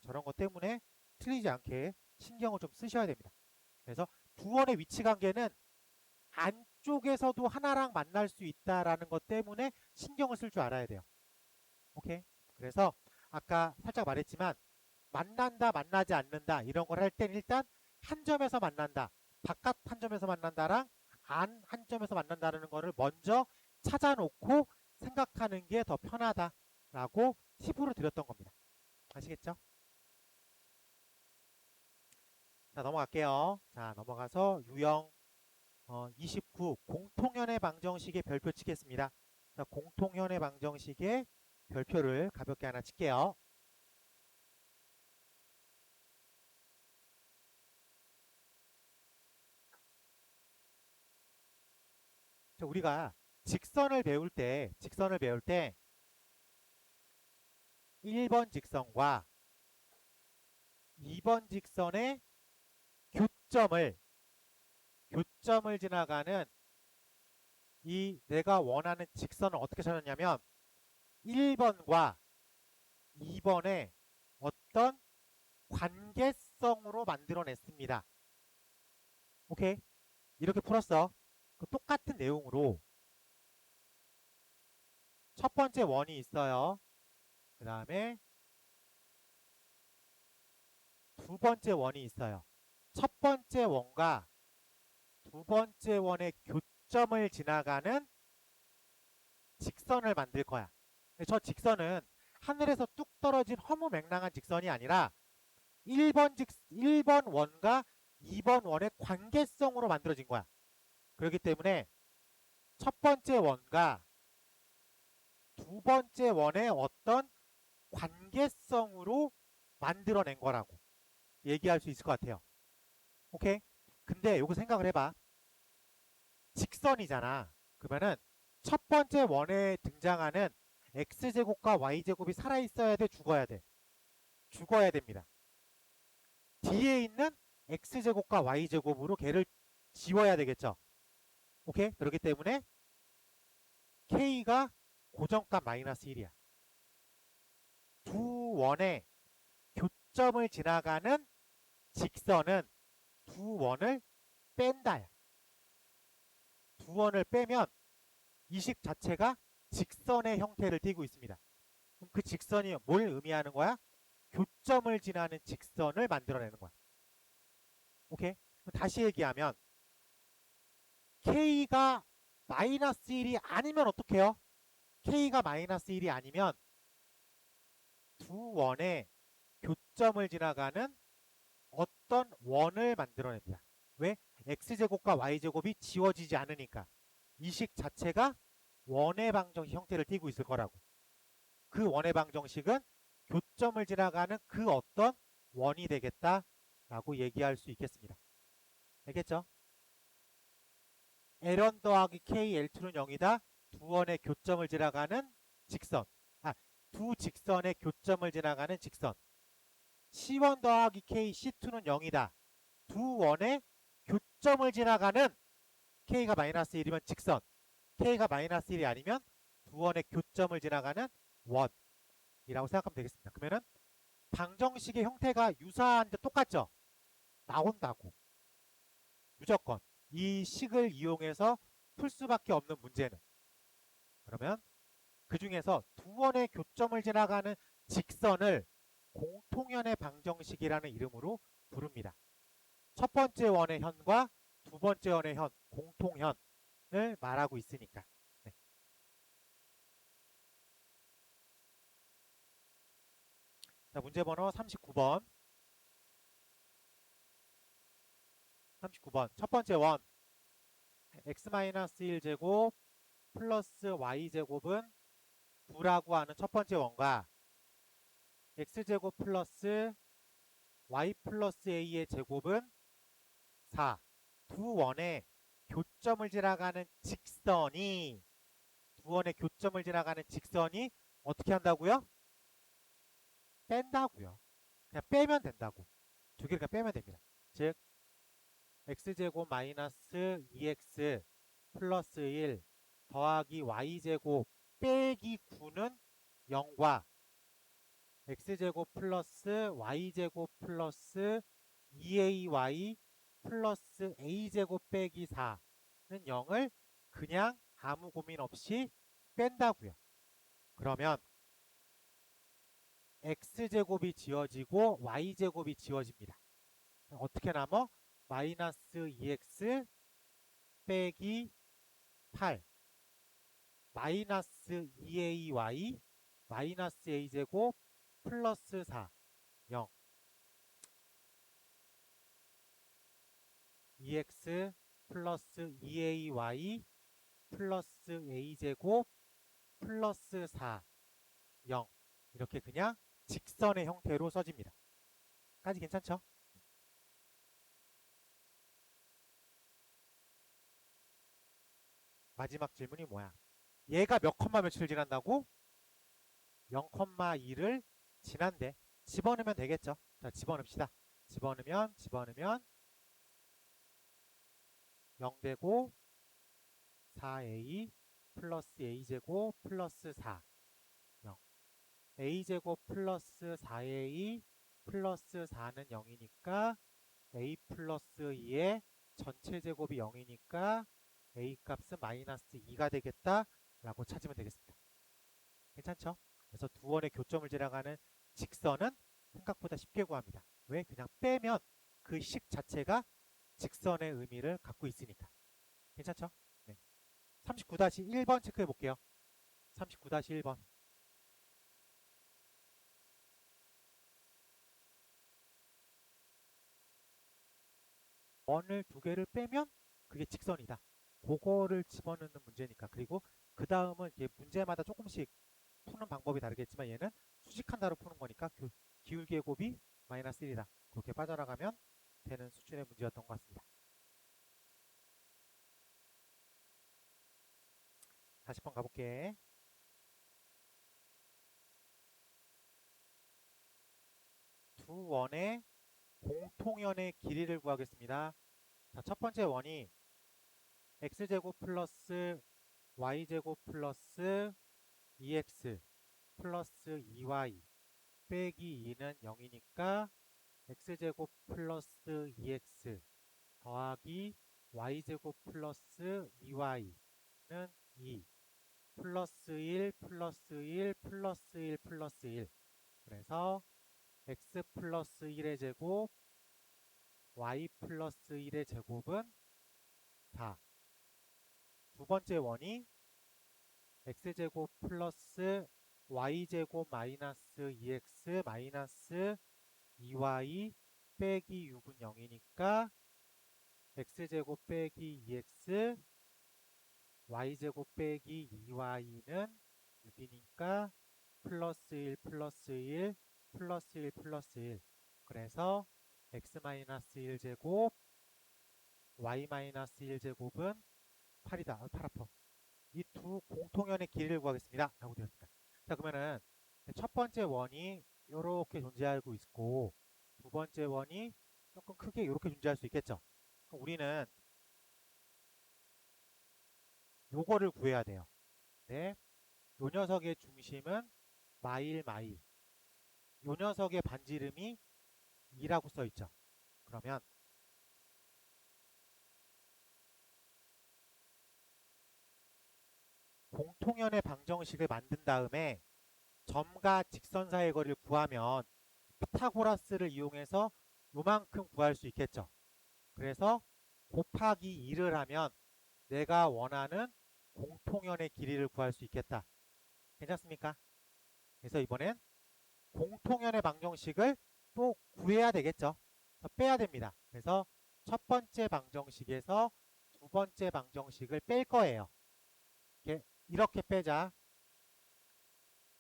저런 것 때문에 틀리지 않게 신경을 좀 쓰셔야 됩니다. 그래서 두 원의 위치 관계는 안쪽에서도 하나랑 만날 수 있다라는 것 때문에 신경을 쓸 줄 알아야 돼요. 오케이? 그래서 아까 살짝 말했지만 만난다, 만나지 않는다 이런 걸 할 땐 일단 한 점에서 만난다, 바깥 한 점에서 만난다랑 안 한 점에서 만난다는 거를 먼저 찾아놓고 생각하는 게 더 편하다라고 팁으로 드렸던 겁니다. 아시겠죠? 자, 넘어갈게요. 자, 넘어가서 유형 29 공통연의 방정식의 별표 치겠습니다. 자, 공통연의 방정식의 별표를 가볍게 하나 칠게요. 자, 우리가 직선을 배울 때 1번 직선과 2번 직선의 교점을 지나가는 이 내가 원하는 직선을 어떻게 찾았냐면 1번과 2번의 어떤 관계성으로 만들어냈습니다. 오케이? 이렇게 풀었어. 그 똑같은 내용으로 첫 번째 원이 있어요. 그 다음에 두 번째 원이 있어요. 첫 번째 원과 두 번째 원의 교점을 지나가는 직선을 만들 거야. 저 직선은 하늘에서 뚝 떨어진 허무맹랑한 직선이 아니라 1번 원과 2번 원의 관계성으로 만들어진 거야. 그렇기 때문에 첫 번째 원과 두 번째 원의 어떤 관계성으로 만들어낸 거라고 얘기할 수 있을 것 같아요. 오케이? 근데 요거 생각을 해봐. 직선이잖아. 그러면은 첫 번째 원에 등장하는 x제곱과 y제곱이 살아있어야 돼, 죽어야 돼? 죽어야 됩니다. 뒤에 있는 x제곱과 y제곱으로 걔를 지워야 되겠죠. 오케이? 그렇기 때문에 k가 고정값 마이너스 1이야. 두 원의 교점을 지나가는 직선은 두 원을 뺀다야. 두 원을 빼면 이 식 자체가 직선의 형태를 띠고 있습니다. 그럼 그 직선이 뭘 의미하는 거야? 교점을 지나는 직선을 만들어내는 거야. 오케이? 다시 얘기하면 K가 마이너스 1이 아니면 어떡해요? K가 마이너스 1이 아니면 두 원의 교점을 지나가는 어떤 원을 만들어냅니다. 왜? X제곱과 Y제곱이 지워지지 않으니까 이 식 자체가 원의 방정식 형태를 띠고 있을 거라고. 그 원의 방정식은 교점을 지나가는 그 어떤 원이 되겠다라고 얘기할 수 있겠습니다. 알겠죠? L1 더하기 K, L2는 0이다. 두 원의 교점을 지나가는 직선. 두 직선의 교점을 지나가는 직선. C1 더하기 K, C2는 0이다. 두 원의 교점을 지나가는 K가 마이너스 1이면 직선. K가 마이너스 1이 아니면 두 원의 교점을 지나가는 원이라고 생각하면 되겠습니다. 그러면은 방정식의 형태가 유사한데 똑같죠? 나온다고. 무조건. 이 식을 이용해서 풀 수밖에 없는 문제는. 그러면 그 중에서 두 원의 교점을 지나가는 직선을 공통현의 방정식이라는 이름으로 부릅니다. 첫 번째 원의 현과 두 번째 원의 현, 공통현을 말하고 있으니까. 네. 자, 문제 번호 39번. 39번. 첫 번째 원. x-1제곱 플러스 y제곱은 9라고 하는 첫 번째 원과 x제곱 플러스 y 플러스 a의 제곱은 4. 두 원의 교점을 지나가는 직선이 어떻게 한다고요? 뺀다고요. 그냥 빼면 된다고. 두 개를 그냥 빼면 됩니다. 즉 x제곱 마이너스 2x 플러스 1 더하기 y제곱 빼기 9는 0과 x제곱 플러스 y제곱 플러스 2ay 플러스 a제곱 빼기 4는 0을 그냥 아무 고민 없이 뺀다고요. 그러면 x제곱이 지워지고 y제곱이 지워집니다. 어떻게 남어? 마이너스 2x 빼기 8 마이너스 2ay 마이너스 a제곱 플러스 4 0 2x 플러스 2ay 플러스 a제곱 플러스 4 0 이렇게 그냥 직선의 형태로 써집니다. 까지 괜찮죠? 마지막 질문이 뭐야? 얘가 몇 컴마 며칠을 지난다고? 0,2를 지난대. 집어넣으면 되겠죠? 자, 집어넣읍시다. 집어넣으면 0 되고 4a 플러스 a제곱 플러스 4 0 a제곱 플러스 4a 플러스 4는 0이니까 a 플러스 2의 전체 제곱이 0이니까 a 값은 마이너스 2가 되겠다라고 찾으면 되겠습니다. 괜찮죠? 그래서 두 원의 교점을 지나가는 직선은 생각보다 쉽게 구합니다. 왜? 그냥 빼면 그 식 자체가 직선의 의미를 갖고 있으니까. 괜찮죠? 네. 39-1번 체크해 볼게요. 39-1번. 원을 두 개를 빼면 그게 직선이다. 그거를 집어넣는 문제니까. 그리고 그 다음은 이게 문제마다 조금씩 푸는 방법이 다르겠지만 얘는 수직한다로 푸는 거니까 기울기의 곱이 마이너스 1이다. 그렇게 빠져나가면 되는 수준의 문제였던 것 같습니다. 40번 가볼게. 두 원의 공통연의 길이를 구하겠습니다. 자, 첫 번째 원이 x제곱 플러스 y제곱 플러스 2x 플러스 2y 빼기 2는 0이니까 x제곱 플러스 2x 더하기 y제곱 플러스 2y는 2 플러스 1 플러스 1 플러스 1 플러스 1 그래서 x 플러스 1의 제곱 y 플러스 1의 제곱은 4. 두 번째 원이 x제곱 플러스 y제곱 마이너스 2x 마이너스 2y 빼기 6은 0이니까 x제곱 빼기 2x y제곱 빼기 2y는 6이니까 플러스 1 플러스 1 플러스 1 플러스 1 그래서 x 마이너스 1제곱 y 마이너스 1제곱은 8이다. 8 아파. 이 두 공통연의 길이를 구하겠습니다. 라고 되었습니다. 자, 그러면은 첫 번째 원이 이렇게 존재하고 있고 두 번째 원이 조금 크게 이렇게 존재할 수 있겠죠. 그럼 우리는 요거를 구해야 돼요. 네. 요 녀석의 중심은 마일 마일. 요 녀석의 반지름이 2라고 써 있죠. 그러면 공통연의 방정식을 만든 다음에 점과 직선 사이의 거리를 구하면 피타고라스를 이용해서 요만큼 구할 수 있겠죠. 그래서 곱하기 2를 하면 내가 원하는 공통연의 길이를 구할 수 있겠다. 괜찮습니까? 그래서 이번엔 공통연의 방정식을 또 구해야 되겠죠. 그래서 빼야 됩니다. 그래서 첫 번째 방정식에서 두 번째 방정식을 뺄 거예요. 이렇게 빼자.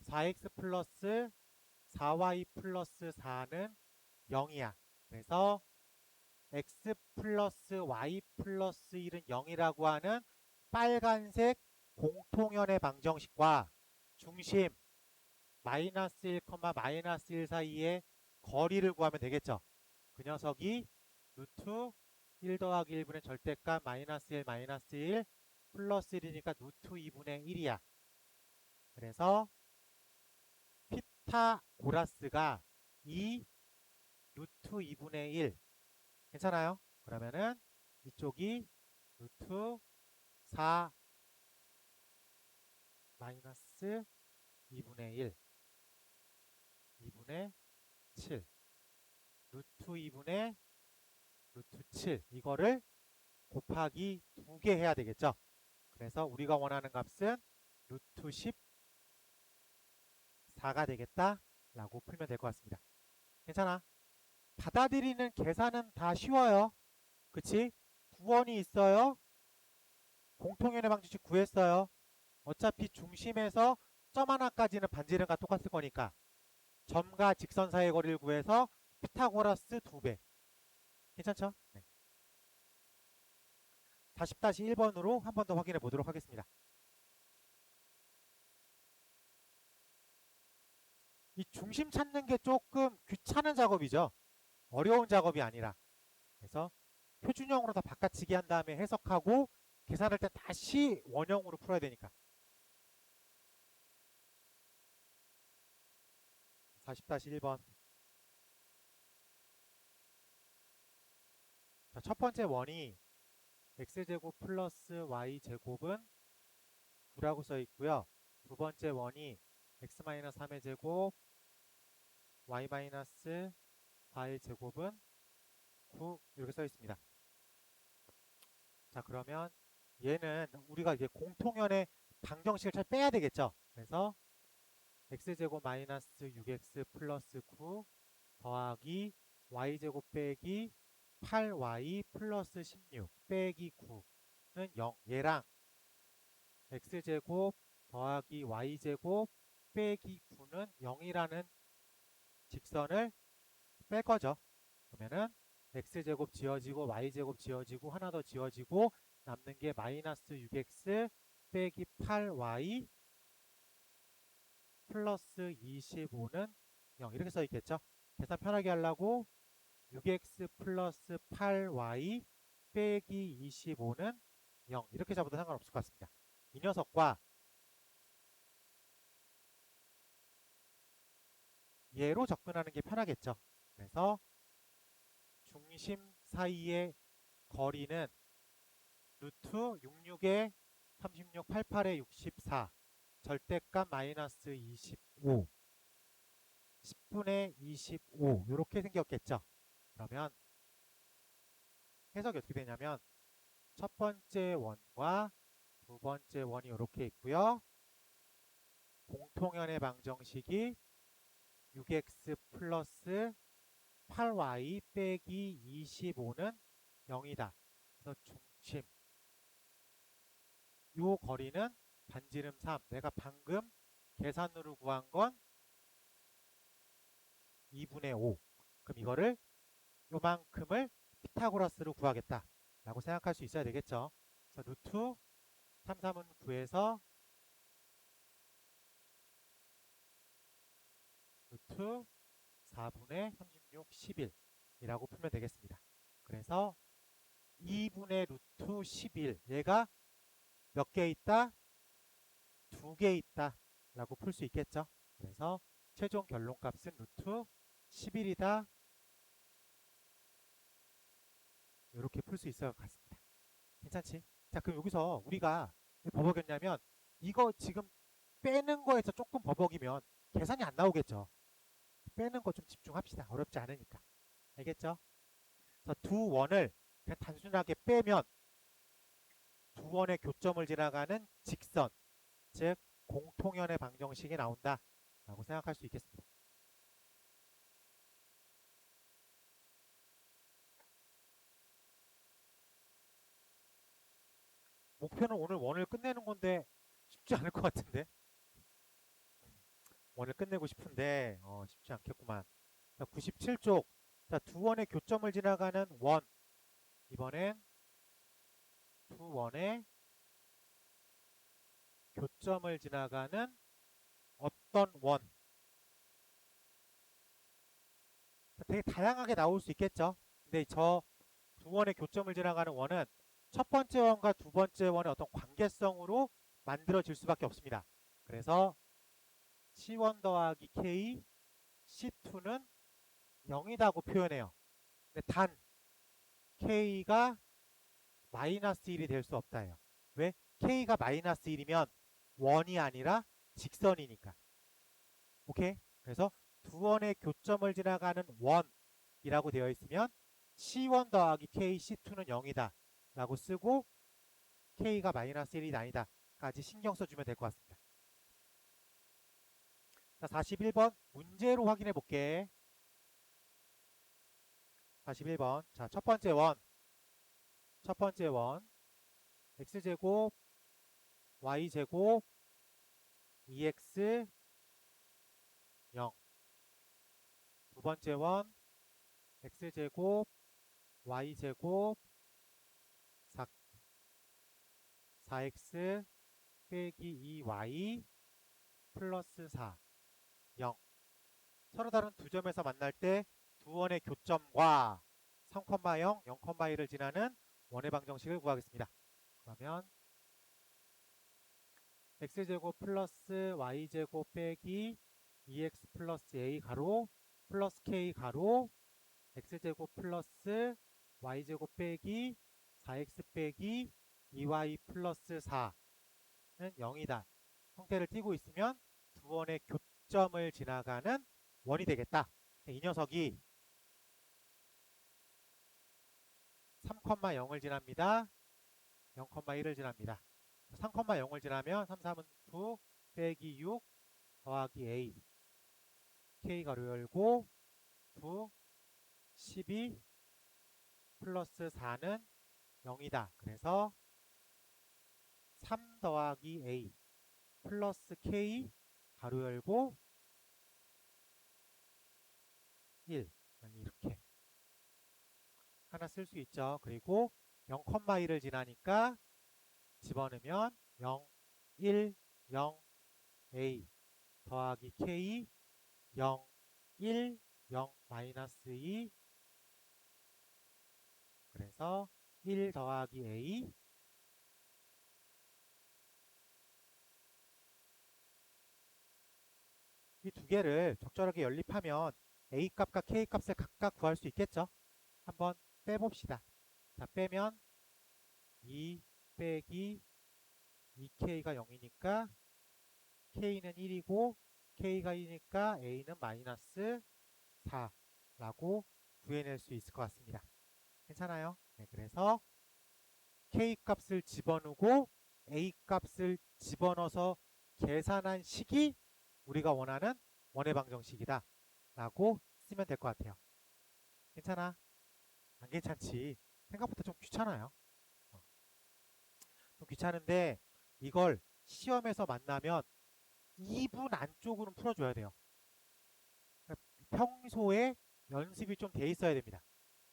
4x 플러스 4y 플러스 4는 0이야. 그래서 x 플러스 y 플러스 1은 0이라고 하는 빨간색 공통연의 방정식과 중심 마이너스 1, 마이너스 1 사이의 거리를 구하면 되겠죠. 그 녀석이 루트 1 더하기 1분의 절대값 마이너스 1, 마이너스 1 플러스 1이니까 루트 2분의 1이야. 그래서 피타고라스가 2 루트 2분의 1 괜찮아요? 그러면은 이쪽이 루트 4 마이너스 2분의 1 2분의 7 루트 2분의 루트 7 이거를 곱하기 2개 해야 되겠죠? 그래서 우리가 원하는 값은 루트 14가 되겠다 라고 풀면 될 것 같습니다. 괜찮아? 받아들이는 계산은 다 쉬워요. 그치? 구원이 있어요. 공통연의 방정식 구했어요. 어차피 중심에서 점 하나까지는 반지름과 똑같을 거니까 점과 직선 사이의 거리를 구해서 피타고라스 2배. 괜찮죠? 네. 40-1번으로 한 번 더 확인해 보도록 하겠습니다. 이 중심 찾는 게 조금 귀찮은 작업이죠. 어려운 작업이 아니라. 그래서 표준형으로 다 바꿔치기 한 다음에 해석하고 계산할 때 다시 원형으로 풀어야 되니까. 40-1번. 자, 첫 번째 원이 x제곱 플러스 y제곱은 9라고 써 있고요. 두 번째 원이 x-3의 제곱 y-4의 제곱은 9 이렇게 써 있습니다. 자, 그러면 얘는 우리가 이제 공통연의 방정식을 잘 빼야 되겠죠. 그래서 x제곱 마이너스 6x 플러스 9 더하기 y제곱 빼기 8y 플러스 16 빼기 9는 0. 얘랑 x제곱 더하기 y제곱 빼기 9는 0이라는 직선을 뺄 거죠. 그러면은 x제곱 지워지고 y제곱 지워지고 하나 더 지워지고 남는 게 마이너스 6x 빼기 8y 플러스 25는 0 이렇게 써 있겠죠. 계산 편하게 하려고 6x 플러스 8y 빼기 25는 0 이렇게 잡아도 상관없을 것 같습니다. 이 녀석과 얘로 접근하는 게 편하겠죠. 그래서 중심 사이의 거리는 루트 66에 36, 88에 64 절대값 마이너스 25 10분의 25 이렇게 생겼겠죠. 그러면 해석이 어떻게 되냐면 첫 번째 원과 두 번째 원이 이렇게 있고요. 공통연의 방정식이 6x 플러스 8y 빼기 25는 0이다. 그래서 중심 요 거리는 반지름 3 내가 방금 계산으로 구한 건 2분의 5 그럼 이거를 요만큼을 피타고라스로 구하겠다 라고 생각할 수 있어야 되겠죠. 그래서 루트 3, 3은 9에서 루트 4분의 36, 11이라고 풀면 되겠습니다. 그래서 2분의 루트 11 얘가 몇 개 있다? 2개 있다 라고 풀 수 있겠죠. 그래서 최종 결론값은 루트 11이다 이렇게 풀 수 있을 것 같습니다. 괜찮지? 자, 그럼 여기서 우리가 왜 버벅였냐면 이거 지금 빼는 거에서 조금 버벅이면 계산이 안 나오겠죠. 빼는 거 좀 집중합시다. 어렵지 않으니까. 알겠죠? 그래서 두 원을 그냥 단순하게 빼면 두 원의 교점을 지나가는 직선, 즉 공통연의 방정식이 나온다 라고 생각할 수 있겠습니다. 목표는 오늘 원을 끝내는 건데 쉽지 않을 것 같은데 원을 끝내고 싶은데 쉽지 않겠구만. 자, 97쪽 자, 두 원의 교점을 지나가는 원 이번엔 두 원의 교점을 지나가는 어떤 원 되게 다양하게 나올 수 있겠죠. 근데 저 두 원의 교점을 지나가는 원은 첫 번째 원과 두 번째 원의 어떤 관계성으로 만들어질 수밖에 없습니다. 그래서 C1 더하기 K, C2는 0이라고 표현해요. 근데 단 K가 마이너스 1이 될 수 없다예요. 왜? K가 마이너스 1이면 원이 아니라 직선이니까. 오케이? 그래서 두 원의 교점을 지나가는 원이라고 되어 있으면 C1 더하기 K, C2는 0이다 라고 쓰고 K가 마이너스 1이 아니다 까지 신경 써주면 될 것 같습니다. 자, 41번 문제로 확인해 볼게. 41번 자, 첫 번째 원 x제곱 y제곱 2x 0 두 번째 원 x제곱 y제곱 4x 빼기 2y 플러스 4 0 서로 다른 두 점에서 만날 때 두 원의 교점과 3,0, 0,1을 지나는 원의 방정식을 구하겠습니다. 그러면 x제곱 플러스 y제곱 빼기 2x 플러스 a 가로 플러스 k 가로 x제곱 플러스 y제곱 빼기 4x 빼기 2y 플러스 4는 0이다. 형태를 띠고 있으면 두 원의 교점을 지나가는 원이 되겠다. 이 녀석이 3,0을 지납니다. 0,1을 지납니다. 3,0을 지나면 3, 3은 9 빼기 6 더하기 a k 가로 열고 9, 12 플러스 4는 0이다. 그래서 3 더하기 A 플러스 K 가로 열고 1 이렇게 하나 쓸 수 있죠. 그리고 0,2를 지나니까 집어넣으면 0, 1, 0, A 더하기 K 0, 1, 0, 마이너스 2 그래서 1 더하기 A 이 두 개를 적절하게 연립하면 A 값과 K 값을 각각 구할 수 있겠죠? 한번 빼봅시다. 자, 빼면 2 빼기 2K가 0이니까 K는 1이고 K가 2니까 A는 마이너스 4라고 구해낼 수 있을 것 같습니다. 괜찮아요? 네, 그래서 K 값을 집어넣고 A 값을 집어넣어서 계산한 식이 우리가 원하는 원의 방정식이다 라고 쓰면 될 것 같아요. 괜찮아? 안 괜찮지? 생각보다 좀 귀찮아요. 좀 귀찮은데 이걸 시험에서 만나면 2분 안쪽으로는 풀어줘야 돼요. 평소에 연습이 좀 돼 있어야 됩니다.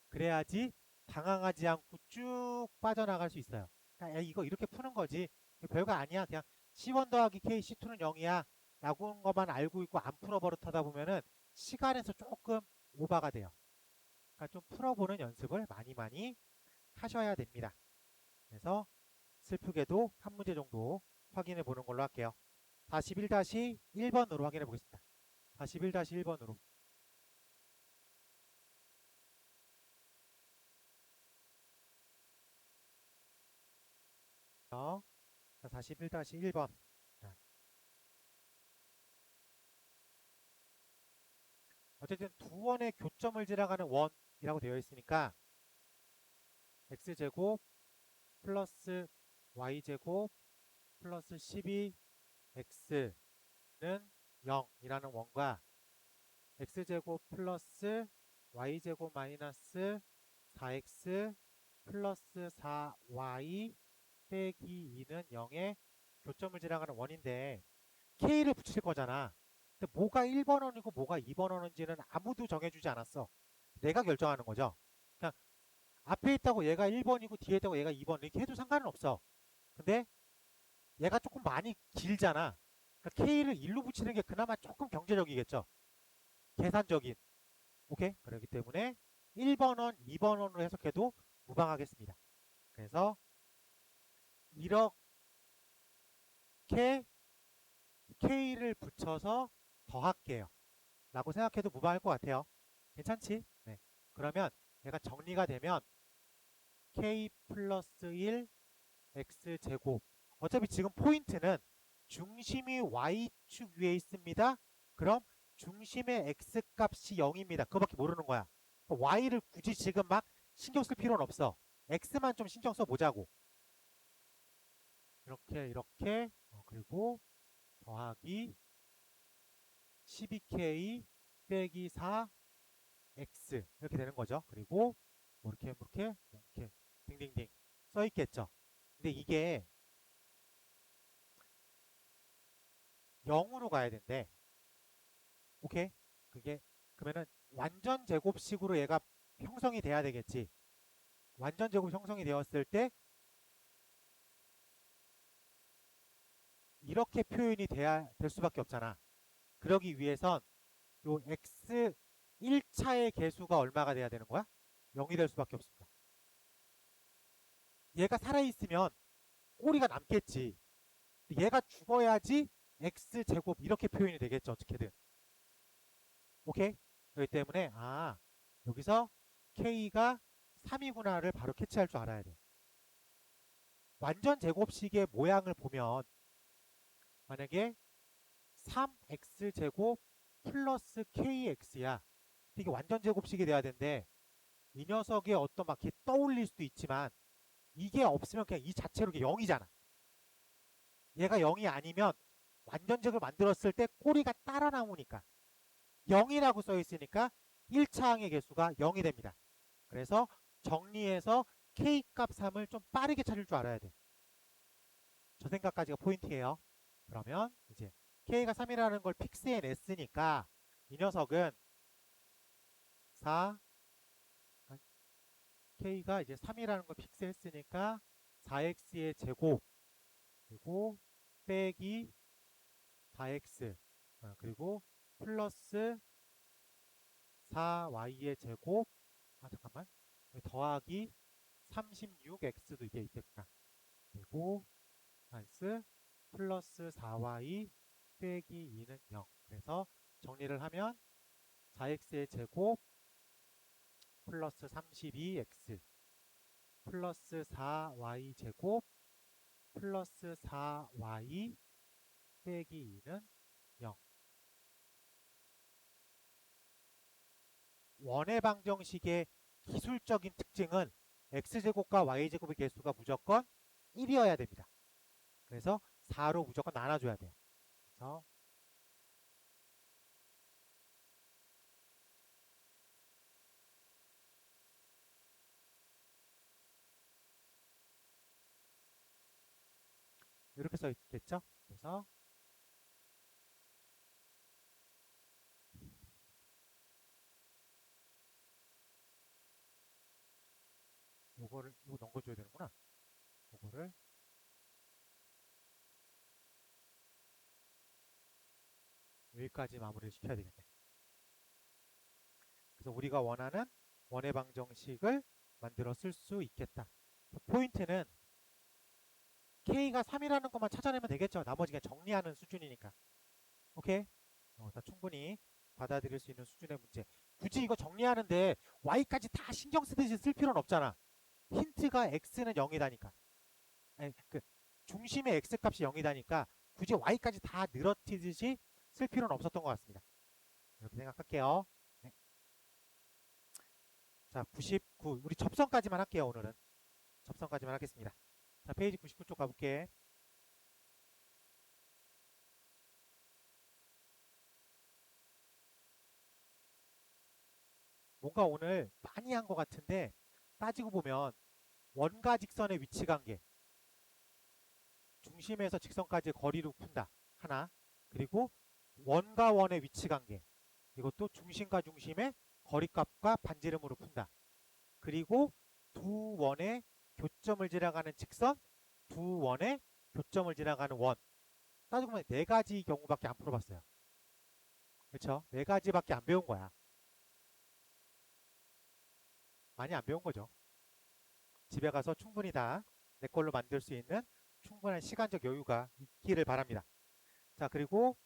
그래야지 당황하지 않고 쭉 빠져나갈 수 있어요. 야, 이거 이렇게 푸는 거지. 별거 아니야. 그냥 C1 더하기 K, C2는 0이야. 라고 한 것만 알고 있고 안 풀어버릇하다 보면은 시간에서 조금 오바가 돼요. 그러니까 좀 풀어보는 연습을 많이 하셔야 됩니다. 그래서 슬프게도 한 문제 정도 확인해 보는 걸로 할게요. 41-1번으로 확인해 보겠습니다. 41-1번으로. 자, 41-1번. 어쨌든 두 원의 교점을 지나가는 원이라고 되어 있으니까 x제곱 플러스 y제곱 플러스 12x는 0이라는 원과 x제곱 플러스 y제곱 마이너스 4x 플러스 4y 빼기 2는 0의 교점을 지나가는 원인데 k를 붙일 거잖아. 근데 뭐가 1번 원이고 뭐가 2번 원인지는 아무도 정해주지 않았어. 내가 결정하는 거죠. 그냥 앞에 있다고 얘가 1번이고 뒤에 있다고 얘가 2번 이렇게 해도 상관은 없어. 근데 얘가 조금 많이 길잖아. 그러니까 K를 1로 붙이는 게 그나마 조금 경제적이겠죠. 계산적인. 오케이? 그렇기 때문에 1번 원, 2번 원으로 해석해도 무방하겠습니다. 그래서 이렇게 K를 붙여서 더할게요. 라고 생각해도 무방할 것 같아요. 괜찮지? 네. 그러면 얘가 정리가 되면 K 플러스 1 X제곱. 어차피 지금 포인트는 중심이 Y축 위에 있습니다. 그럼 중심의 X값이 0입니다. 그거밖에 모르는 거야. Y를 굳이 지금 막 신경 쓸 필요는 없어. X만 좀 신경 써보자고. 이렇게 그리고 더하기 12K 빼기 4X 이렇게 되는 거죠. 그리고 이렇게 딩딩딩 써 있겠죠. 근데 이게 0으로 가야 된대. 오케이? 그게 그러면은 완전 제곱식으로 얘가 형성이 돼야 되겠지. 완전 제곱 형성이 되었을 때 이렇게 표현이 돼야 될 수밖에 없잖아. 그러기 위해선 요 x 1차의 개수가 얼마가 돼야 되는 거야? 0이 될 수밖에 없습니다. 얘가 살아있으면 꼬리가 남겠지. 얘가 죽어야지 x제곱 이렇게 표현이 되겠죠. 어떻게든. 오케이? 그렇기 때문에 여기서 k가 3이구나를 바로 캐치할 줄 알아야 돼. 완전 제곱식의 모양을 보면 만약에 3x제곱 플러스 kx야. 이게 완전 제곱식이 돼야 되는데 이 녀석의 어떤 막 이렇게 떠올릴 수도 있지만 이게 없으면 그냥 이 자체로 0이잖아. 얘가 0이 아니면 완전제곱을 만들었을 때 꼬리가 따라 나오니까 0이라고 써 있으니까 1차항의 개수가 0이 됩니다. 그래서 정리해서 K값 3을 좀 빠르게 찾을 줄 알아야 돼. 저 생각까지가 포인트예요. 그러면 이제 K가 3이라는 걸 픽스해 냈으니까 이 녀석은 4, K가 이제 3이라는 걸 픽스했으니까 4x의 제곱 그리고 빼기 4x 그리고 플러스 4y의 제곱 잠깐만 더하기 36x도 이게 있겠구나. 그리고 마이너스 플러스 4y 빼기 2는 0. 그래서 정리를 하면 4x의 제곱 플러스 32x 플러스 4y 제곱 플러스 4y 빼기 2는 0. 원의 방정식의 기술적인 특징은 x제곱과 y제곱의 개수가 무조건 1이어야 됩니다. 그래서 4로 무조건 나눠줘야 돼요. 그래서 이렇게 써 있겠죠? 그래서 이거 넘겨줘야 되는구나. 요거를 여기까지 마무리를 시켜야 되겠네. 그래서 우리가 원하는 원의 방정식을 만들어 쓸 수 있겠다. 포인트는 K가 3이라는 것만 찾아내면 되겠죠. 나머지 그냥 정리하는 수준이니까. 오케이? 다 충분히 받아들일 수 있는 수준의 문제. 굳이 이거 정리하는데 Y까지 다 신경 쓰듯이 쓸 필요는 없잖아. 힌트가 X는 0이다니까. 아니, 중심의 X 값이 0이다니까 굳이 Y까지 다 늘어뜨듯이 쓸 필요는 없었던 것 같습니다. 이렇게 생각할게요. 네. 자, 99. 우리 접선까지만 할게요, 오늘은. 접선까지만 하겠습니다. 자, 페이지 99쪽 가볼게. 뭔가 오늘 많이 한 것 같은데 따지고 보면 원과 직선의 위치 관계, 중심에서 직선까지의 거리로 푼다. 하나. 그리고 원과 원의 위치 관계, 이것도 중심과 중심의 거리값과 반지름으로 푼다. 그리고 두 원의 교점을 지나가는 직선, 두 원의 교점을 지나가는 원. 따지고 보면 네 가지 경우밖에 안 풀어봤어요. 그렇죠? 네 가지밖에 안 배운 거야. 많이 안 배운 거죠. 집에 가서 충분히 다 내 걸로 만들 수 있는 충분한 시간적 여유가 있기를 바랍니다. 자, 그리고